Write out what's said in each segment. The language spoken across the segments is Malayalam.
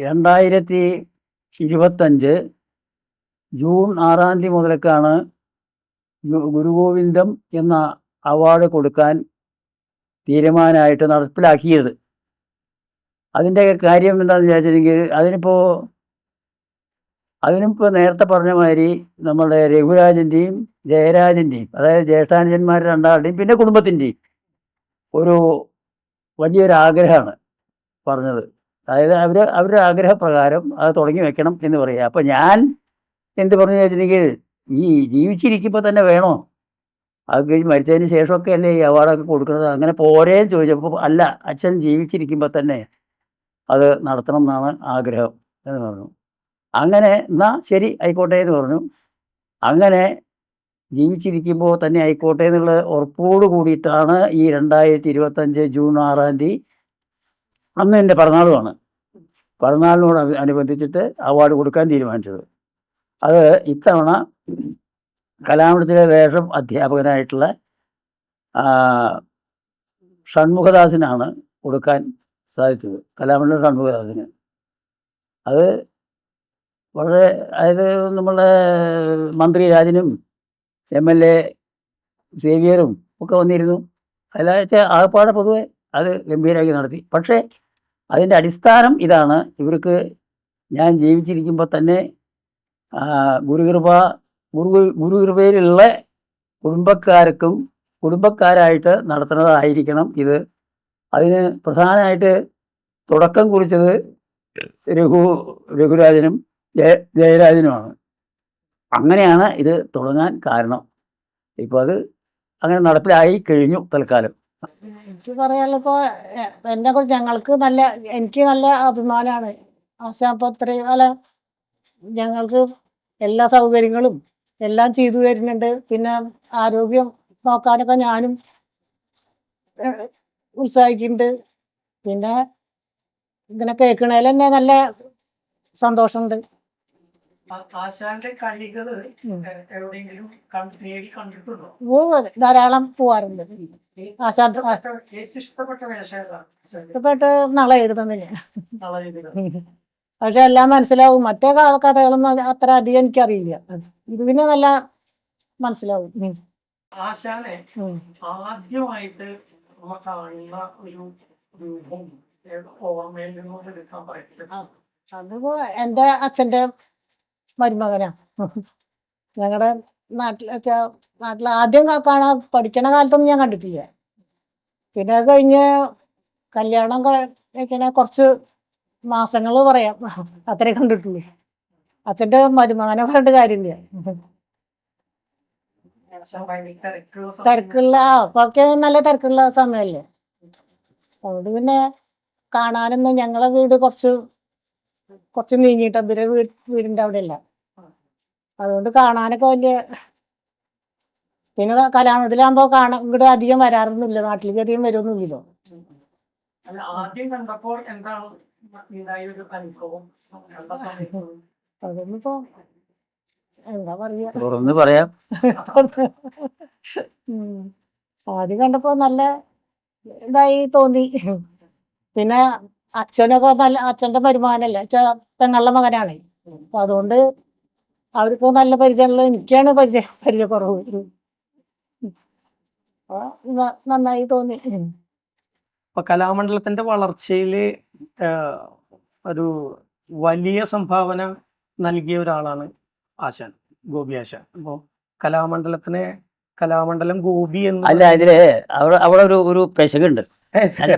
2025 ജൂൺ 6-ാം തീയതി മുതൽക്കാണ് ഗുരുഗോവിന്ദം എന്ന അവാർഡ് കൊടുക്കാൻ തീരുമാനമായിട്ട് നടപ്പിലാക്കിയത്. അതിൻ്റെ കാര്യം എന്താണെന്ന് വിചാരിച്ചിട്ടുണ്ടെങ്കിൽ അതിനിപ്പോൾ നേരത്തെ പറഞ്ഞ മാതിരി നമ്മുടെ രഘുരാജൻ്റെയും ജയരാജൻ്റെയും, അതായത് ജ്യേഷ്ഠാനുജന്മാർ രണ്ടാളുടെയും പിന്നെ കുടുംബത്തിൻ്റെയും ഒരു വലിയൊരാഗ്രഹമാണ് പറഞ്ഞത്. അതായത് അവരുടെ ആഗ്രഹപ്രകാരം അത് തുടങ്ങി വെക്കണം എന്ന് പറയുക. അപ്പോൾ ഞാൻ എന്ത് പറഞ്ഞു വെച്ചിട്ടുണ്ടെങ്കിൽ, ഈ ജീവിച്ചിരിക്കുമ്പോൾ തന്നെ വേണോ, അത് കഴിഞ്ഞ് മരിച്ചതിന് ശേഷമൊക്കെ അല്ലേ ഈ അവാർഡൊക്കെ കൊടുക്കുന്നത്, അങ്ങനെ പോരേന്ന് ചോദിച്ചപ്പോൾ അല്ല, അച്ഛൻ ജീവിച്ചിരിക്കുമ്പോൾ തന്നെ അത് നടത്തണം എന്നാണ് ആഗ്രഹം എന്ന് പറഞ്ഞു. അങ്ങനെ എന്നാൽ ശരി ആയിക്കോട്ടെ എന്ന് പറഞ്ഞു. അങ്ങനെ ജീവിച്ചിരിക്കുമ്പോൾ തന്നെ ആയിക്കോട്ടെ എന്നുള്ള ഉറപ്പോട് കൂടിയിട്ടാണ് ഈ 2025 ജൂൺ 6-ാം തീയതി, അന്ന് എൻ്റെ പിറന്നാളുമാണ്, പിറന്നാളിനോട് അനുബന്ധിച്ചിട്ട് അവാർഡ് കൊടുക്കാൻ തീരുമാനിച്ചത്. അത് ഇത്തവണ കലാമണ്ഡലത്തിലെ വേഷം അധ്യാപകനായിട്ടുള്ള ഷൺമുഖദാസിനാണ് കൊടുക്കാൻ സാധിച്ചത്. കലാമണ്ഡലം ഷൺമുഖദാസിന്. അത് വളരെ, അതായത് നമ്മളുടെ മന്ത്രി രാജനും MLA സേവിയറും ഒക്കെ വന്നിരുന്നു. അതിലാച്ച ആകപ്പാടെ പൊതുവെ അത് ഗംഭീരമാക്കി നടത്തി. പക്ഷേ അതിൻ്റെ അടിസ്ഥാനം ഇതാണ്, ഇവർക്ക് ഞാൻ ജീവിച്ചിരിക്കുമ്പോൾ തന്നെ ഗുരുകൃപയിലുള്ള കുടുംബക്കാരായിട്ട് നടത്തുന്നതായിരിക്കണം ഇത്. അതിന് പ്രധാനമായിട്ട് തുടക്കം കുറിച്ചത് രഘുരാജനും ജയരാജനുമാണ്. അങ്ങനെയാണ് ഇത് തുടങ്ങാൻ കാരണം. ഇപ്പോൾ അത് അങ്ങനെ നടപ്പിലായി കഴിഞ്ഞു തൽക്കാലം. എനിക്ക് പറയാനുള്ള ഇപ്പോൾ എന്നെ കുറിച്ച് എനിക്ക് നല്ല അഭിമാനമാണ്. അപ്പോൾ ഇത്രയും കാലം ഞങ്ങൾക്ക് എല്ലാ സൗകര്യങ്ങളും എല്ലാം ചെയ്തു തരുന്നുണ്ട്. പിന്നെ ആരോഗ്യം നോക്കാനൊക്കെ ഞാനും ഉത്സാഹിക്കുന്നുണ്ട്. പിന്നെ ഇങ്ങനെ കേൾക്കണേൽ തന്നെ നല്ല സന്തോഷമുണ്ട്. ധാരാളം പോവാറുണ്ട്. ഇഷ്ടപ്പെട്ട് നളയെഴുതുന്നതിന്. പക്ഷെ എല്ലാം മനസ്സിലാവും. മറ്റേ കഥകളൊന്നും അത്ര അധികം എനിക്കറിയില്ല. ഇത് പിന്നെ നല്ല മനസ്സിലാവും. ആദ്യമായിട്ട് അതിപ്പോ എൻ്റെ അച്ഛൻ്റെ മരുമകനാ. ഞങ്ങളുടെ നാട്ടിൽ ആദ്യം കാണാൻ പഠിക്കണ കാലത്തൊന്നും ഞാൻ കണ്ടിട്ടില്ല. പിന്നെ അത് കഴിഞ്ഞ് കല്യാണം കഴിക്കണ കുറച്ച് മാസങ്ങൾ പറയാം, അത്രേ കണ്ടിട്ടുള്ളൂ. അച്ഛൻ്റെ മരുമകനെ പറഞ്ഞിട്ട് കാര്യമില്ല. തിരക്കുള്ള അപ്പൊക്കെ നല്ല തിരക്കുള്ള സമയമല്ലേ. അതുകൊണ്ട് പിന്നെ കാണാനൊന്നും, ഞങ്ങളെ വീട് കുറച്ച് നീങ്ങിയിട്ട് അതിരെ വീടിൻ്റെ അവിടെ അല്ല. അതുകൊണ്ട് കാണാനൊക്കെ വലിയ, പിന്നെ കലാമണ്ഡലത്തിലാകുമ്പോൾ ഇങ്ങോട്ട് അധികം വരാറൊന്നുമില്ല, നാട്ടിലേക്ക് അധികം വരുമൊന്നുമില്ലല്ലോ. അതൊന്നിപ്പോ എന്താ പറയാ, പറയാം. ആദ്യം കണ്ടപ്പോ നല്ല ഇതായി തോന്നി. പിന്നെ അച്ഛനൊക്കെ അച്ഛൻ്റെ മരുമകനല്ലേ, പെങ്ങളുടെ മകനാണ്. അപ്പൊ അതുകൊണ്ട് അവർക്ക് നല്ല പരിചയമുള്ള, എനിക്കാണ് പരിചയക്കുറവ്. നന്നായി തോന്നി. ഇപ്പൊ കലാമണ്ഡലത്തിന്റെ വളർച്ചയില് ഒരു വലിയ സംഭാവന നൽകിയ ഒരാളാണ് ആശാൻ, ഗോപി ആശാൻ. അപ്പോൾ കലാമണ്ഡലം ഗോപി എന്ന് അല്ല, ഇതില് അവിടെ ഒരു പെശകുണ്ട്.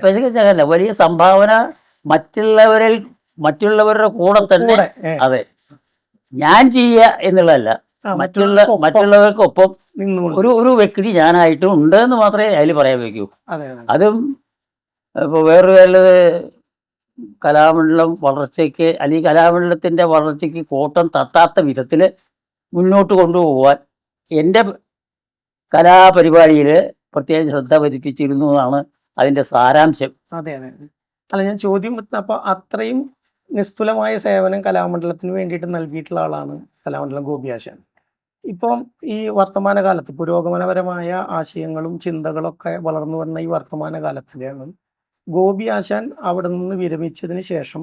പെശകല്ല, വലിയ സംഭാവന മറ്റുള്ളവരുടെ കൂടെ തന്നെ. അതെ, ഞാൻ ചെയ്യുക എന്നുള്ളതല്ല, മറ്റുള്ളവർക്കൊപ്പം ഒരു വ്യക്തി ഞാനായിട്ടും ഉണ്ട് എന്ന് മാത്രമേ അതിൽ പറയാൻ വയ്ക്കൂ. അതും ഇപ്പോൾ വേറൊരു കാര്യം, കലാമണ്ഡലം വളർച്ചയ്ക്ക്, അല്ലെങ്കിൽ കലാമണ്ഡലത്തിൻ്റെ വളർച്ചയ്ക്ക് കോട്ടം തട്ടാത്ത വിധത്തിൽ മുന്നോട്ട് കൊണ്ടുപോകാൻ എൻ്റെ കലാപരിപാടിയിൽ പ്രത്യേകം ശ്രദ്ധ പതിപ്പിച്ചിരുന്നു എന്നാണ് അതിൻ്റെ സാരാംശം. അതെ. അല്ല, ഞാൻ ചോദ്യം അപ്പോൾ അത്രയും നിസ്തുലമായ സേവനം കലാമണ്ഡലത്തിന് വേണ്ടിയിട്ട് നൽകിയിട്ടുള്ള ആളാണ് കലാമണ്ഡലം ഗോപി ആശാൻ. ഇപ്പം ഈ വർത്തമാനകാലത്ത് പുരോഗമനപരമായ ആശയങ്ങളും ചിന്തകളൊക്കെ വളർന്നു വന്ന ഈ വർത്തമാനകാലത്തിലാണ് ഗോപി ആശാൻ അവിടെ നിന്ന് വിരമിച്ചതിന് ശേഷം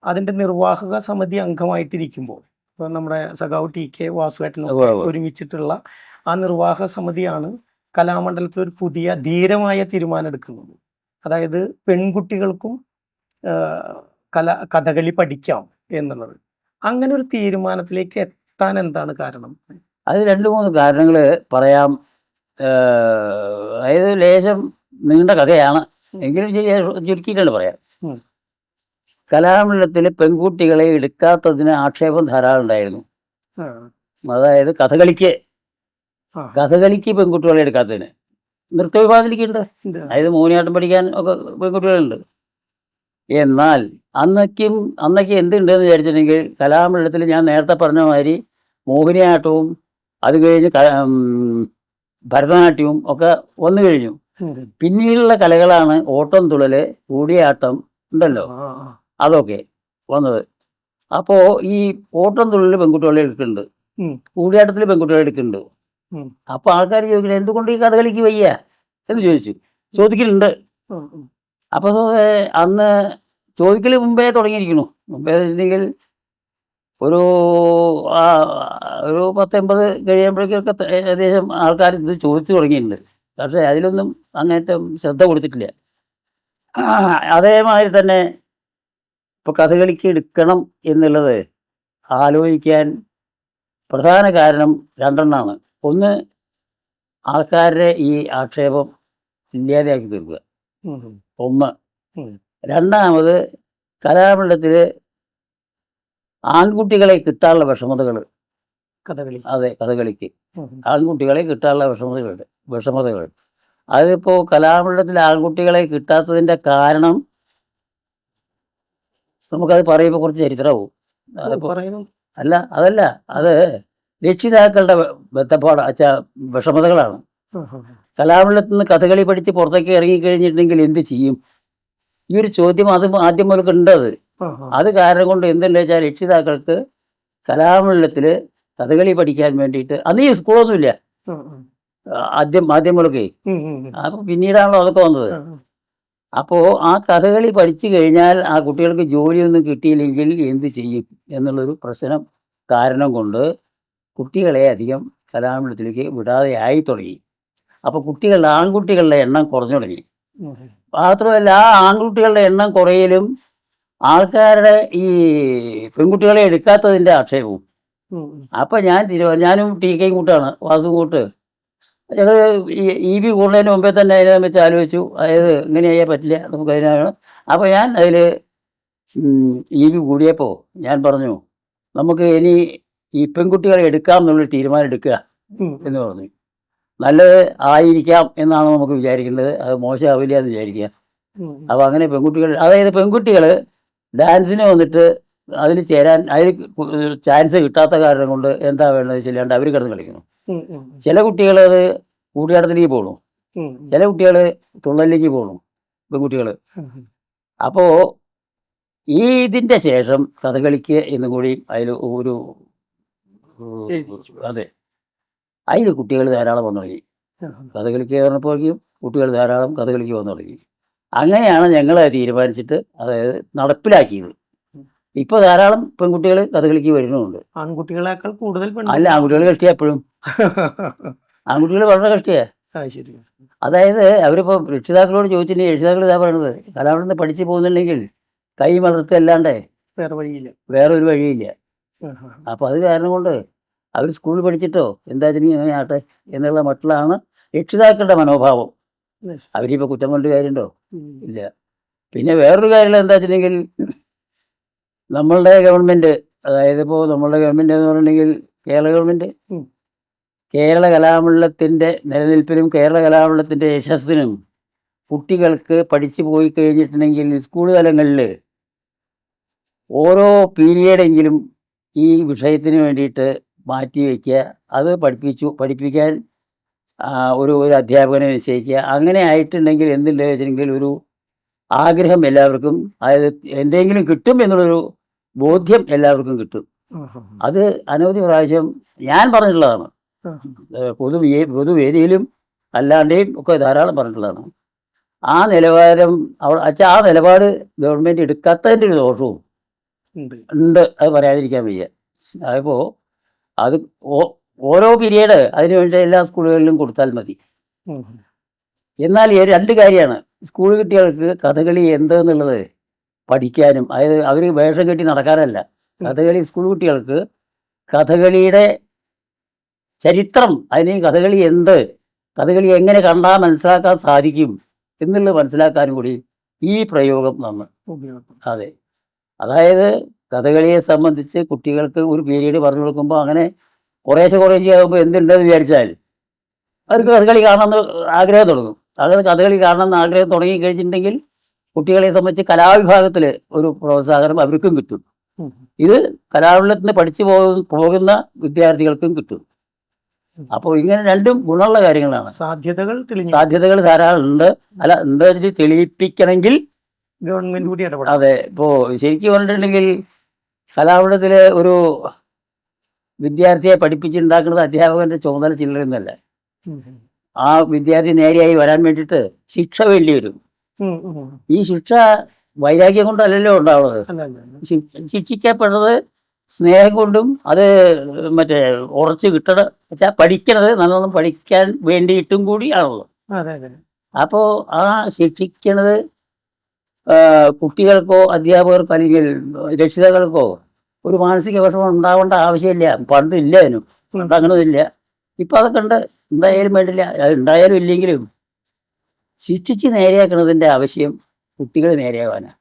അതിന്റെ നിർവാഹക സമിതി അംഗമായിട്ടിരിക്കുമ്പോൾ ഇപ്പൊ നമ്മുടെ സഖാവ് ടി കെ വാസുവേട്ടനൊക്കെ ഉവ്വ് ഉവ്വ്. ഒരുമിച്ചിട്ടുള്ള ആ നിർവാഹക സമിതിയാണ് കലാമണ്ഡലത്തിൽ ഒരു പുതിയ ധീരമായ തീരുമാനം എടുക്കുന്നത്. അതായത് പെൺകുട്ടികൾക്കും കഥകളി പഠിക്കാം എന്നുള്ളത്. അങ്ങനെ ഒരു തീരുമാനത്തിലേക്ക് എത്താൻ എന്താണ് കാരണം? അത് 2-3 കാരണങ്ങൾ പറയാം. അതായത് ലേശം നീണ്ട കഥയാണ്, എങ്കിലും ചുരുക്കിയിട്ടാണ് പറയാം. ഉം. കലാമണ്ഡലത്തിൽ പെൺകുട്ടികളെ എടുക്കാത്തതിന് ആക്ഷേപം ധാരാളം ഉണ്ടായിരുന്നു. ആ, അതായത് കഥകളിക്ക് ആ, പെൺകുട്ടികളെ എടുക്കാത്തതിന്. നൃത്തവിഭാഗത്തിലേക്കുണ്ട്, ഉണ്ട്. അതായത് മോഹിനിയാട്ടം പഠിക്കാൻ ഒക്കെ പെൺകുട്ടികളുണ്ട്. എന്നാൽ അന്നൊക്കെ എന്തുണ്ടെന്ന് വിചാരിച്ചിട്ടുണ്ടെങ്കിൽ കലാമണ്ഡലത്തിൽ ഞാൻ നേരത്തെ പറഞ്ഞ മാതിരി മോഹിനിയാട്ടവും അത് കഴിഞ്ഞ് ഭരതനാട്യവും ഒക്കെ വന്നു കഴിഞ്ഞു. ഉണ്ട്. പിന്നീടുള്ള കലകളാണ് ഓട്ടം തുള്ളൽ, കൂടിയാട്ടം ഉണ്ടല്ലോ, ആ, ആ, അതൊക്കെ വന്നത്. അപ്പോൾ ഈ ഓട്ടം തുള്ളൽ പെൺകുട്ടികളെ എടുക്കുന്നുണ്ട്, ഉം, കൂടിയാട്ടത്തിൽ പെൺകുട്ടികളെ എടുക്കുന്നുണ്ട്. ഉം, അപ്പോൾ ആൾക്കാർ ചോദിക്കുന്നത് എന്തുകൊണ്ട് ഈ കഥകളിക്ക് വയ്യ എന്ന് ചോദിക്കുന്നുണ്ട്. ഉം, ഉം. അപ്പോൾ അന്ന് ചോദിക്കൽ മുമ്പേ തുടങ്ങിയിരിക്കുന്നു. മുമ്പേ വെച്ചിട്ടുണ്ടെങ്കിൽ ഒരു ഒരു 10-80 കഴിയുമ്പോഴേക്കൊക്കെ ഏകദേശം ആൾക്കാർ ഇത് ചോദിച്ചു തുടങ്ങിയിട്ടുണ്ട്. പക്ഷേ അതിലൊന്നും അങ്ങനത്തെ ശ്രദ്ധ കൊടുത്തിട്ടില്ല. അതേമാതിരി തന്നെ ഇപ്പോൾ കഥകളിക്ക് എടുക്കണം എന്നുള്ളത് ആലോചിക്കാൻ പ്രധാന കാരണം 2 ഒന്ന്, ആൾക്കാരുടെ ഈ ആക്ഷേപം ഇല്ലാതെയാക്കി തീർക്കുക. ഉം, ഒന്ന്. ഉം. 2, കലാമണ്ഡലത്തിൽ ആൺകുട്ടികളെ കിട്ടാനുള്ള വിഷമതകൾ. കഥകളി. അതെ, കഥകളിക്ക് ഉം, ആൺകുട്ടികളെ കിട്ടാനുള്ള വിഷമതകൾ. അതിപ്പോൾ കലാമണ്ഡലത്തിൽ ആൺകുട്ടികളെ കിട്ടാത്തതിൻ്റെ കാരണം നമുക്കത് പറയുമ്പോൾ കുറച്ച് ചരിത്രമാവും. അതിപ്പോൾ പറയുന്നു. അതല്ല, അത് രക്ഷിതാക്കളുടെ ബന്ധപ്പാട് വിഷമതകളാണ്. ഉം, ഉം, കലാമണ്ഡലത്തിൽ നിന്ന് കഥകളി പഠിച്ച് പുറത്തേക്ക് ഇറങ്ങിക്കഴിഞ്ഞിട്ടുണ്ടെങ്കിൽ എന്ത് ചെയ്യും? ഈ ഒരു ചോദ്യം ആദ്യം മുതൽക്ക് ഉണ്ട്. ഉം, ഉം. അത് കാരണം കൊണ്ട് എന്തുണ്ടെന്ന് വെച്ചാൽ രക്ഷിതാക്കൾക്ക് കലാമണ്ഡലത്തിൽ കഥകളി പഠിക്കാൻ വേണ്ടിയിട്ട് അന്ന് ഈ സ്കൂളൊന്നുമില്ല. ഉം, ഉം. ആദ്യം മുതൽക്കേ. ഉം, ഉം, ഉം. അപ്പോൾ പിന്നീടാണല്ലോ അതൊക്കെ വന്നത്. ഉം, അപ്പോൾ ആ കഥകളി പഠിച്ചു കഴിഞ്ഞാൽ ആ കുട്ടികൾക്ക് ജോലിയൊന്നും കിട്ടിയില്ലെങ്കിൽ എന്ത് ചെയ്യും എന്നുള്ളൊരു പ്രശ്നം കാരണം കൊണ്ട് കുട്ടികളെ അധികം കലാമണ്ഡലത്തിലേക്ക് വിടാതെ ആയി തുടങ്ങി. അപ്പോൾ ആൺകുട്ടികളുടെ എണ്ണം കുറഞ്ഞു തുടങ്ങി. ഉം. മാത്രമല്ല, ആ ആൺകുട്ടികളുടെ എണ്ണം കുറയലും ആൾക്കാരുടെ ഈ പെൺകുട്ടികളെ എടുക്കാത്തതിൻ്റെ ആക്ഷേപവും. ഉം, ഉം. അപ്പം ഞാനും ടി കെയും കൂട്ടാണ്, വാസും കൂട്ട്. ഞങ്ങൾ EB കൂടുന്നതിന് മുമ്പേ തന്നെ അതിനെ വെച്ച് ആലോചിച്ചു. അതായത് ഇങ്ങനെയായാൽ പറ്റില്ല, നമുക്ക് അതിനാണ്. അപ്പോൾ ഞാൻ അതിൽ EB കൂടിയപ്പോൾ ഞാൻ പറഞ്ഞു, നമുക്ക് ഇനി ഈ പെൺകുട്ടികളെ എടുക്കാം എന്നുള്ളൊരു തീരുമാനം എടുക്കുക ഉം, എന്ന് പറഞ്ഞു. നല്ലത് ആയിരിക്കാം എന്നാണ് നമുക്ക് വിചാരിക്കേണ്ടത്, അത് മോശമാവില്ല എന്ന് വിചാരിക്കുക. ഉം. അപ്പോൾ അങ്ങനെ പെൺകുട്ടികൾ ഡാൻസിന് വന്നിട്ട് അതിൽ ചേരാൻ ചാൻസ് കിട്ടാത്ത കാരണം കൊണ്ട് എന്താ വേണ്ടത് വെച്ചില്ലാണ്ട് അവർ കിടന്ന് കളിക്കുന്നു. ഉം, ഉം. ചില കുട്ടികൾ അത് കൂടിയാട്ടത്തിലേക്ക് പോകണം, ഉം, ചില കുട്ടികൾ തുള്ളലിലേക്ക് പോകണം, പെൺകുട്ടികൾ. ഉം. അപ്പോൾ ഇതിൻ്റെ ശേഷം കഥകളിക്ക് എന്നും കൂടി അതിൽ ഒരു അതെ, അതിൽ കുട്ടികൾ ധാരാളം വന്നു തുടങ്ങി. കഥകളിക്ക് പറഞ്ഞപ്പോഴേക്കും കുട്ടികൾ ധാരാളം കഥകളിക്ക് വന്നു തുടങ്ങി. അങ്ങനെയാണ് ഞങ്ങൾ തീരുമാനിച്ചിട്ട് അതായത് നടപ്പിലാക്കിയത്. ഇപ്പോൾ ധാരാളം പെൺകുട്ടികൾ കഥകളിക്ക് വരുന്നുമുണ്ട്. ആൺകുട്ടികളെക്കാൾ കൂടുതൽ അല്ല, ആൺകുട്ടികൾ കഷ്ടിയ എപ്പോഴും ആൺകുട്ടികൾ വളരെ കഷ്ടിയ. ശരി. അതായത് അവരിപ്പോൾ രക്ഷിതാക്കളോട് ചോദിച്ചിട്ടുണ്ടെങ്കിൽ രക്ഷിതാക്കൾ ഇതാ പറയുന്നത്, കലാമണ്ഡലത്തിൽ പഠിച്ച് പോകുന്നുണ്ടെങ്കിൽ കൈ മലർത്തല്ലാണ്ടേ വേറെ വഴിയില്ല. വേറെ ഒരു വഴിയില്ല. അപ്പോൾ അത് കാരണം കൊണ്ട് അവർ സ്കൂളിൽ പഠിച്ചിട്ടോ എന്താ വെച്ചിട്ടുണ്ടെങ്കിൽ അങ്ങനെ ആട്ടെ എന്നുള്ള മട്ടിലാണ് രക്ഷിതാക്കളുടെ മനോഭാവം. അവരിപ്പോൾ കുറ്റം കൊണ്ട് കാര്യമുണ്ടോ? ഇല്ല. പിന്നെ വേറൊരു കാര്യം എന്താ വെച്ചിട്ടുണ്ടെങ്കിൽ നമ്മളുടെ ഗവൺമെൻറ്, അതായത് ഇപ്പോൾ നമ്മളുടെ ഗവൺമെൻറ് എന്ന് പറഞ്ഞിട്ടുണ്ടെങ്കിൽ കേരള ഗവൺമെൻറ് കേരള കലാമണ്ഡലത്തിൻ്റെ നിലനിൽപ്പിനും കേരള കലാമണ്ഡലത്തിൻ്റെ യശസ്സിനും കുട്ടികൾക്ക് പഠിച്ചു പോയി കഴിഞ്ഞിട്ടുണ്ടെങ്കിൽ സ്കൂൾ തലങ്ങളിൽ ഓരോ പീരിയഡെങ്കിലും ഈ വിഷയത്തിന് വേണ്ടിയിട്ട് മാറ്റി വയ്ക്കുക, അത് പഠിപ്പിക്കാൻ ഒരു അധ്യാപകനെ നിശ്ചയിക്കുക. അങ്ങനെ ആയിട്ടുണ്ടെങ്കിൽ എന്തുണ്ടെന്ന് വെച്ചിട്ടുണ്ടെങ്കിൽ ഒരു ആഗ്രഹം എല്ലാവർക്കും, അതായത് എന്തെങ്കിലും കിട്ടും എന്നുള്ളൊരു ബോധ്യം എല്ലാവർക്കും കിട്ടും. അത് അനവധി പ്രാവശ്യം ഞാൻ പറഞ്ഞിട്ടുള്ളതാണ്, പൊതുവേദിയിലും അല്ലാണ്ടേയും ഒക്കെ ധാരാളം പറഞ്ഞിട്ടുള്ളതാണ്. ആ നിലവാരം ആ നിലപാട് ഗവൺമെൻറ് എടുക്കാത്തതിൻ്റെ ഒരു ദോഷവും ഉണ്ട്. ഉണ്ട്, അത് പറയാതിരിക്കാൻ വയ്യ. അതിപ്പോൾ അത് ഓരോ പീരീഡ് അതിന് വേണ്ടി എല്ലാ സ്കൂളുകളിലും കൊടുത്താൽ മതി. ഉം. എന്നാൽ ഈ രണ്ട് കാര്യമാണ്, സ്കൂൾ കുട്ടികൾക്ക് കഥകളി എന്തെന്നുള്ളത് പഠിക്കാനും, അതായത് അവർ വേഷം കെട്ടി നടക്കാനല്ല. കഥകളി സ്കൂൾ കുട്ടികൾക്ക് കഥകളിയുടെ ചരിത്രം, അതിന് കഥകളി എന്ത്, കഥകളി എങ്ങനെ കണ്ടാൽ മനസ്സിലാക്കാൻ സാധിക്കും എന്നുള്ളത് മനസ്സിലാക്കാനും കൂടി ഈ പ്രയോഗം നമ്മൾ ഉപയോഗം. അതെ. അതായത് കഥകളിയെ സംബന്ധിച്ച് കുട്ടികൾക്ക് ഒരു പീരീഡ് പറഞ്ഞു കൊടുക്കുമ്പോൾ അങ്ങനെ കുറേശ്ശെ ആകുമ്പോൾ എന്തുണ്ടെന്ന് വിചാരിച്ചാൽ അവർക്ക് കഥകളി കാണണമെന്ന് ആഗ്രഹം തുടങ്ങും. അത് കഥകളി കാണണമെന്ന് ആഗ്രഹം തുടങ്ങി കഴിഞ്ഞിട്ടുണ്ടെങ്കിൽ കുട്ടികളെ സംബന്ധിച്ച് കലാവിഭാഗത്തിൽ ഒരു പ്രോത്സാഹനം അവർക്കും കിട്ടും. ഉം. ഇത് കലാമണ്ഡലത്തിന് പഠിച്ചു പോകുന്ന വിദ്യാർത്ഥികൾക്കും കിട്ടും. അപ്പോൾ ഇങ്ങനെ രണ്ടും ഗുണമുള്ള കാര്യങ്ങളാണ്. സാധ്യതകൾ തെളിഞ്ഞു. സാധ്യതകൾ ധാരാളം ഉണ്ട്. അല്ല, എന്താ വെച്ചിട്ട് തെളിയിപ്പിക്കണമെങ്കിൽ ഗവൺമെന്റ് കൂടി ഇടപെടണം. അതെ. ഇപ്പോൾ ശരിക്കും പറഞ്ഞിട്ടുണ്ടെങ്കിൽ കലാമണ്ഡലത്തിൽ ഒരു വിദ്യാർത്ഥിയെ പഠിപ്പിച്ചുണ്ടാക്കുന്നത് അധ്യാപകന്റെ ചുമതല ചില്ലറയൊന്നുമല്ല. ഉം. ആ വിദ്യാർത്ഥി നേരെയായി വരാൻ വേണ്ടിയിട്ട് ശിക്ഷ വേണ്ടി വരും. ഉം. ഉം. ഈ ശിക്ഷ വൈരാഗ്യം കൊണ്ടല്ലല്ലോ ഉണ്ടാവുന്നത്. അല്ല, അല്ല, അല്ല. ശിക്ഷിക്കപ്പെടുന്നത് സ്നേഹം കൊണ്ടും അത് മറ്റേ ഉറച്ച് കിട്ടണം വെച്ചാൽ പഠിക്കണത് നല്ലോണം പഠിക്കാൻ വേണ്ടിയിട്ടും കൂടി ആണല്ലോ. അതെ, അതെ. അപ്പോൾ ആ ശിക്ഷിക്കണത് കുട്ടികൾക്കോ അധ്യാപകർക്കോ അല്ലെങ്കിൽ രക്ഷിതാക്കൾക്കോ ഒരു മാനസിക വിഷമം ഉണ്ടാവേണ്ട ആവശ്യമില്ല. പണ്ടില്ല അതിനും, പണ്ട് അങ്ങനൊന്നുമില്ല. ഇപ്പം അതൊക്കെ ഉണ്ട്. എന്തായാലും വേണ്ടില്ല, അത് ഉണ്ടായാലും ഇല്ലെങ്കിലും ശിക്ഷിച്ച് നേരെയാക്കണതിൻ്റെ ആവശ്യം കുട്ടികൾ നേരെയാവാനാണ്.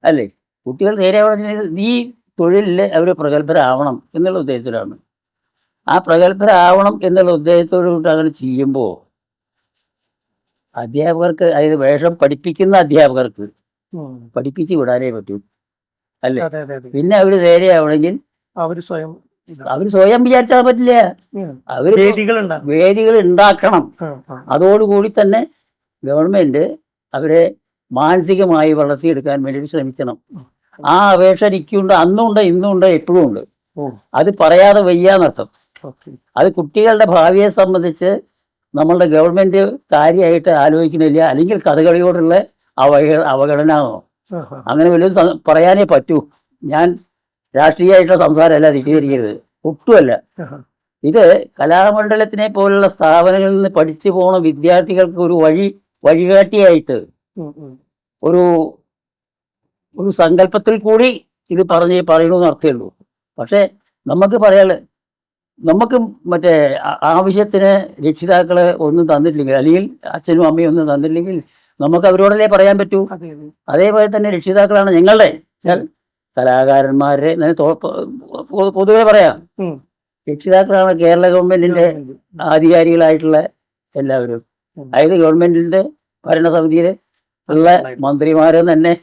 അല്ലേ? കുട്ടികൾ നേരെയാവണം, ഈ തൊഴിലിൽ അവർ പ്രഗത്ഭരാവണം എന്നുള്ള ഉദ്ദേശത്തിലാണ്. ആ പ്രഗത്ഭരാവണം എന്നുള്ള ഉദ്ദേശത്തോടുകൂടി അങ്ങനെ ചെയ്യുമ്പോൾ അധ്യാപകർക്ക്, അതായത് വേഷം പഠിപ്പിക്കുന്ന അധ്യാപകർക്ക് പഠിപ്പിച്ച് വിടാനേ പറ്റൂ. അല്ലേ? അതെ, അതെ, അതെ. പിന്നെ അവർ നേരെയാവണമെങ്കിൽ അവർ സ്വയം വിചാരിച്ചാൽ പറ്റില്ല. അവർ വേദികൾ ഉണ്ടാക്കണം. അതോടുകൂടി തന്നെ ഗവൺമെന്റ് അവരെ മാനസികമായി വളർത്തിയെടുക്കാൻ വേണ്ടി ശ്രമിക്കണം. ആ അപേക്ഷ എനിക്കുണ്ട്, അന്നുണ്ട്, ഇന്നുണ്ട്, എപ്പോഴും ഉണ്ട്. അത് പറയാതെ വയ്യാന്നർത്ഥം. അത് കുട്ടികളുടെ ഭാവിയെ സംബന്ധിച്ച് നമ്മളുടെ ഗവൺമെന്റ് കാര്യമായിട്ട് ആലോചിക്കുന്നില്ല. അല്ലെങ്കിൽ കഥകളിയോടുള്ള അവഗണനാണോ, അങ്ങനെ വല്ലതും പറയാനേ പറ്റൂ. ഞാൻ രാഷ്ട്രീയമായിട്ടുള്ള സംസാരമല്ല വിശദീകരിക്കരുത്, ഒട്ടുമല്ല. ഇത് കലാമണ്ഡലത്തിനെ പോലുള്ള സ്ഥാപനങ്ങളിൽ നിന്ന് പഠിച്ചു പോണ വിദ്യാർത്ഥികൾക്ക് ഒരു വഴികാട്ടിയായിട്ട് ഒരു ഒരു സങ്കല്പത്തിൽ കൂടി ഇത് പറയണമെന്ന് അർത്ഥമേ ഉള്ളൂ. പക്ഷേ നമുക്ക് നമുക്ക് മറ്റേ ആവശ്യത്തിന് രക്ഷിതാക്കളെ ഒന്നും തന്നിട്ടില്ലെങ്കിൽ, അല്ലെങ്കിൽ അച്ഛനും അമ്മയും ഒന്നും തന്നിട്ടില്ലെങ്കിൽ നമുക്ക് അവരോടല്ലേ പറയാൻ പറ്റൂ. അതേപോലെ തന്നെ രക്ഷിതാക്കളാണ് ഞങ്ങളുടെ കലാകാരന്മാരെ പൊതുവെ പറയാം, രക്ഷിതാക്കളാണ് കേരള ഗവൺമെന്റിന്റെ ആധികാരികളായിട്ടുള്ള എല്ലാവരും. അതായത് ഗവൺമെന്റിന്റെ ഭരണസമിതിയിൽ ഉള്ള മന്ത്രിമാരെന്ന് തന്നെ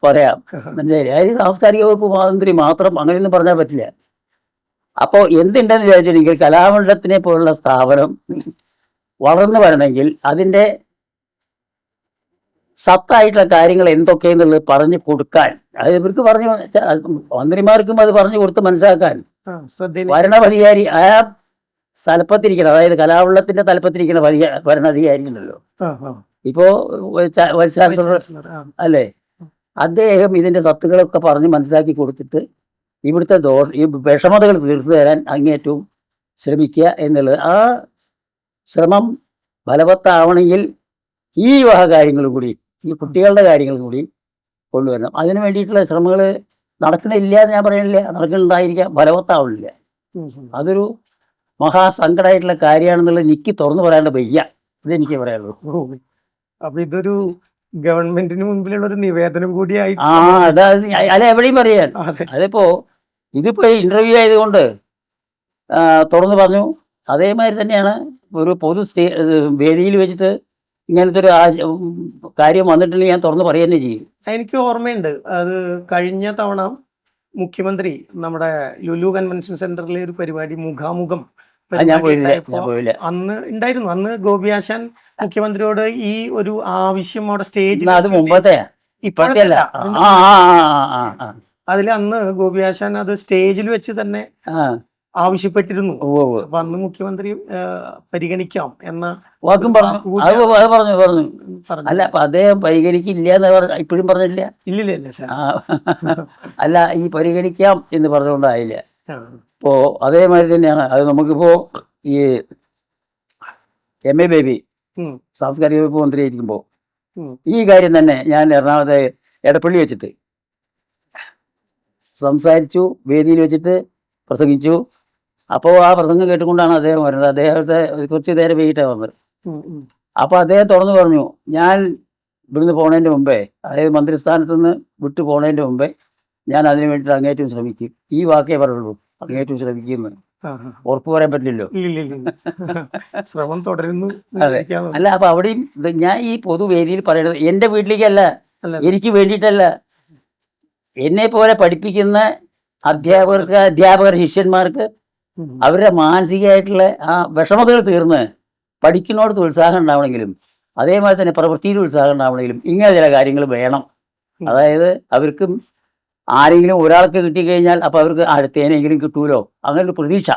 പറയാം. അതായത് സാംസ്കാരിക വകുപ്പ് മന്ത്രി മാത്രം അങ്ങനെയൊന്നും പറഞ്ഞാൽ പറ്റില്ല. അപ്പോൾ എന്തുണ്ടെന്ന് വിചാരിച്ചിട്ടുണ്ടെങ്കിൽ കലാമണ്ഡലത്തിനെ പോലുള്ള സ്ഥാപനം വളർന്നു വരണമെങ്കിൽ അതിൻ്റെ സത്തായിട്ടുള്ള കാര്യങ്ങൾ എന്തൊക്കെയെന്നുള്ളത് പറഞ്ഞു കൊടുക്കാൻ, അത് ഇവർക്ക് മന്ത്രിമാർക്കും അത് പറഞ്ഞു കൊടുത്ത് മനസ്സിലാക്കാൻ ഭരണാധികാരി ആ തലപ്പത്തിരിക്കണം. അതായത് കലാമണ്ഡലത്തിന്റെ തലപ്പത്തിരിക്കുന്ന ഭരണാധികാരി ഉണ്ടല്ലോ, ഇപ്പോ വൈസ് ചാൻസലർ അല്ലേ, അദ്ദേഹം ഇതിന്റെ സത്തുകളൊക്കെ പറഞ്ഞ് മനസ്സിലാക്കി കൊടുത്തിട്ട് ഇവിടുത്തെ ഈ വിഷമതകൾ തീർത്തു തരാൻ അങ്ങേറ്റവും ശ്രമിക്കുക എന്നുള്ളത്. ആ ശ്രമം ഫലവത്താവണമെങ്കിൽ ഈ വക കാര്യങ്ങളും കൂടി, ഈ കുട്ടികളുടെ കാര്യങ്ങളും കൂടി കൊണ്ടുവരണം. അതിന് വേണ്ടിയിട്ടുള്ള ശ്രമങ്ങൾ നടക്കണില്ല എന്ന് ഞാൻ പറയണില്ല, നടക്കുന്നുണ്ടായിരിക്കാം, ഫലവത്താവണില്ല. അതൊരു മഹാസങ്കടമായിട്ടുള്ള കാര്യമാണെന്നുള്ളത് എനിക്ക് തുറന്നു പറയാണ്ട് വയ്യ, ഇതെനിക്ക് പറയാനുള്ളൂ. അപ്പൊ ഇതൊരു ഗവൺമെന്റിന് മുമ്പിലുള്ള ഒരു നിവേദനം കൂടിയായിട്ട് അല്ല എവിടെയും പറയാൻ. ഇതിപ്പോ ഇന്റർവ്യൂ ആയതുകൊണ്ട് തുറന്നു പറഞ്ഞു. അതേമാതിരി തന്നെയാണ് ഒരു വേദിയിൽ വെച്ചിട്ട് ഇങ്ങനത്തെ ഒരു കാര്യം വന്നിട്ടുണ്ടെങ്കിൽ ഞാൻ തുറന്നു പറയുക തന്നെ ചെയ്യും. എനിക്ക് ഓർമ്മയുണ്ട്, അത് കഴിഞ്ഞ തവണ മുഖ്യമന്ത്രി നമ്മുടെ ലുലു കൺവെൻഷൻ സെന്ററിലെ ഒരു പരിപാടി മുഖാമുഖം അന്ന് ഉണ്ടായിരുന്നു. അന്ന് ഗോപിയാശാൻ മുഖ്യമന്ത്രിയോട് ഈ ഒരു ആവശ്യം അവിടെ സ്റ്റേജിൽ, അത് മുമ്പത്തെ ഇപ്പോഴത്തെ അതിൽ അന്ന് ഗോപിയാശാൻ അത് സ്റ്റേജിൽ വെച്ച് തന്നെ ആവശ്യപ്പെട്ടിരുന്നു. ഉവ്വ് ഉവ്വ്. അപ്പൊ അന്ന് മുഖ്യമന്ത്രി പരിഗണിക്കാം എന്ന വാക്കും പറഞ്ഞു. കൂടി അത് പറഞ്ഞു പറഞ്ഞു. പറഞ്ഞു. അല്ല അപ്പൊ അദ്ദേഹം പരിഗണിക്കില്ല എന്ന് ഇപ്പോഴും പറഞ്ഞില്ല. ഇല്ലില്ല ഇല്ല സാർ. ആ അല്ല ഈ പരിഗണിക്കാം എന്ന് പറഞ്ഞുകൊണ്ടായില്ല. ആ. ഇപ്പോ അതേമാതിരി തന്നെയാണ് അത്. നമുക്കിപ്പോ ഈ MA ബേബി ഉം. സാംസ്കാരിക വകുപ്പ് മന്ത്രിയായിരിക്കുമ്പോൾ ഉം. ഈ കാര്യം തന്നെ ഞാൻ എറണാകുളത്തെ എടപ്പള്ളി വെച്ചിട്ട് സംസാരിച്ചു, വേദിയിൽ വെച്ചിട്ട് പ്രസംഗിച്ചു. അപ്പോൾ ആ പ്രസംഗം കേട്ടുകൊണ്ടാണ് അദ്ദേഹം വരുന്നത്. അദ്ദേഹത്തെ കുറച്ച് നേരം വൈകിട്ടാണ് വന്നത്. ഉം. ഉം. അപ്പോൾ അദ്ദേഹം തുറന്നു പറഞ്ഞു, ഞാൻ ഇവിടുന്ന് പോണതിൻ്റെ മുമ്പേ, അതായത് മന്ത്രിസ്ഥാനത്ത് നിന്ന് വിട്ടു പോണതിൻ്റെ മുമ്പേ ഞാൻ അതിന് വേണ്ടിയിട്ട് അങ്ങേറ്റവും ശ്രമിക്കും. ഈ വാക്കേ പറയുള്ളൂ, അങ്ങേറ്റവും ശ്രമിക്കുമെന്ന്. ആ. ഉറപ്പ് പറയാൻ പറ്റില്ലല്ലോ. ഇല്ലില്ല. ശ്രമം തുടരുന്നു. അതെ. അല്ല അപ്പോൾ അവിടെയും ഞാൻ ഈ പൊതുവേദിയിൽ പറയണത് എൻ്റെ വീട്ടിലേക്കല്ല, അല്ല. എനിക്ക് വേണ്ടിയിട്ടല്ല. എന്നെ പോലെ പഠിപ്പിക്കുന്ന അധ്യാപകർ ശിഷ്യന്മാർക്ക് ഉം. അവരുടെ മാനസികമായിട്ടുള്ള ആ വിഷമതകൾ തീർന്ന് പഠിക്കുന്നോടത്ത് ഉത്സാഹം ഉണ്ടാവണമെങ്കിലും അതേമാതിരി തന്നെ പ്രവൃത്തിയിൽ ഉത്സാഹം ഉണ്ടാവണമെങ്കിലും ഇങ്ങനെ ചില കാര്യങ്ങൾ വേണം. അതായത് അവർക്കും ആരെങ്കിലും ഒരാൾക്ക് കിട്ടിക്കഴിഞ്ഞാൽ അപ്പോൾ അവർക്ക് അടുത്തേനെങ്കിലും കിട്ടൂലോ, അങ്ങനെ ഒരു പ്രതീക്ഷ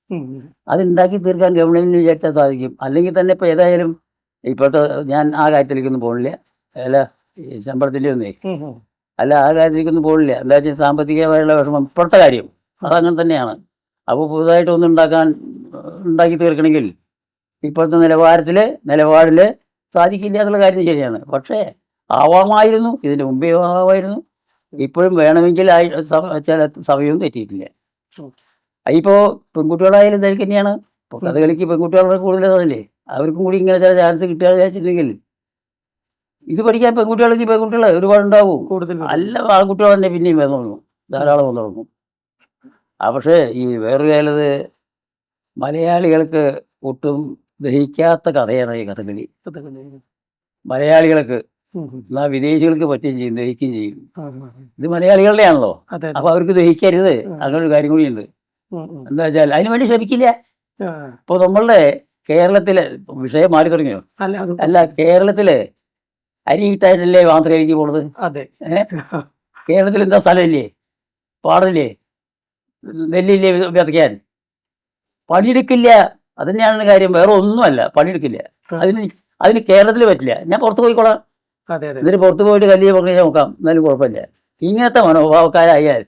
ഉം. അതുണ്ടാക്കി തീർക്കാൻ ഗവൺമെൻറ്റിന് വിചാരിച്ചാൽ സാധിക്കും. അല്ലെങ്കിൽ തന്നെ ഇപ്പോൾ ഏതായാലും ഇപ്പോഴത്തെ ഞാൻ ആ കാര്യത്തിലേക്കൊന്നും പോകണില്ല. അല്ല ഈ ശമ്പളത്തിൻ്റെ ഒന്നേ ഉം. ഉം. അല്ല ആ കാര്യത്തിലേക്കൊന്നും പോകണില്ല. എന്താ വെച്ചാൽ സാമ്പത്തികമായുള്ള വിഷമം ഇപ്പോഴത്തെ കാര്യം അതങ്ങനെ തന്നെയാണ്. അപ്പോൾ പുതുതായിട്ടൊന്നും ഉണ്ടാക്കി തീർക്കണമെങ്കിൽ ഇപ്പോഴത്തെ നിലപാടിൽ സാധിക്കില്ല എന്നുള്ള കാര്യം ശരിയാണ്. പക്ഷേ ആവാമായിരുന്നു, ഇതിൻ്റെ മുമ്പേ ആവാമായിരുന്നു. ഇപ്പോഴും വേണമെങ്കിൽ ചില സമയവും തെറ്റിയിട്ടില്ല. ഇപ്പോൾ പെൺകുട്ടികളായാലും ഇതൊക്കെ തന്നെയാണ്. ഇപ്പോൾ കഥകളിക്ക് പെൺകുട്ടികളുടെ കൂടുതലല്ലേ, അവർക്കും കൂടി ഇങ്ങനെ ചില ചാൻസ് കിട്ടുക വിചാരിച്ചിട്ടുണ്ടെങ്കിൽ ഇത് പഠിക്കാൻ പെൺകുട്ടികൾ ഒരുപാടുണ്ടാവും. കൂടുതൽ നല്ല ആൺകുട്ടികൾ തന്നെ പിന്നെയും വന്നു തുടങ്ങും, ധാരാളം വന്നു തുടങ്ങും. പക്ഷേ ഈ വേറൊരു കാലത്ത് മലയാളികൾക്ക് ഒട്ടും ദഹിക്കാത്ത കഥയാണ് ഈ കഥകളി. മലയാളികൾക്ക് എന്നാൽ വിദേശികൾക്ക് പറ്റുകയും ചെയ്യും, ദഹിക്കുകയും ചെയ്യും. ഇത് മലയാളികളുടെ ആണല്ലോ, അതെ. അപ്പോൾ അവർക്ക് ദഹിക്കരുത്. അങ്ങനെ ഒരു കാര്യം കൂടിയുണ്ട്. എന്താ വെച്ചാൽ അതിനു വേണ്ടി ശ്രമിക്കില്ല. ഇപ്പോൾ നമ്മളുടെ കേരളത്തിലെ വിഷയം മാറി തുടങ്ങിയോ? അല്ല, കേരളത്തില് അരി കിട്ടാനല്ലേ മാത്രയിലേക്ക് പോണത്. അതെ. കേരളത്തിൽ എന്താ സ്ഥലമില്ലേ, പാടില്ലേ, നെല്ലില്ലേ വിതയ്ക്കാൻ? പണിയെടുക്കില്ല. അത് തന്നെയാണ് കാര്യം, വേറെ ഒന്നുമല്ല. പണിയെടുക്കില്ല. അതിന് കേരളത്തിൽ പറ്റില്ല. ഞാൻ പുറത്ത് പോയിക്കോളാം, എന്നിട്ട് പുറത്ത് പോയിട്ട് കല്ലിയെ പറഞ്ഞാൽ നോക്കാം, എന്നാലും കുഴപ്പമില്ല. ഇങ്ങനത്തെ മനോഭാവക്കാരായാൽ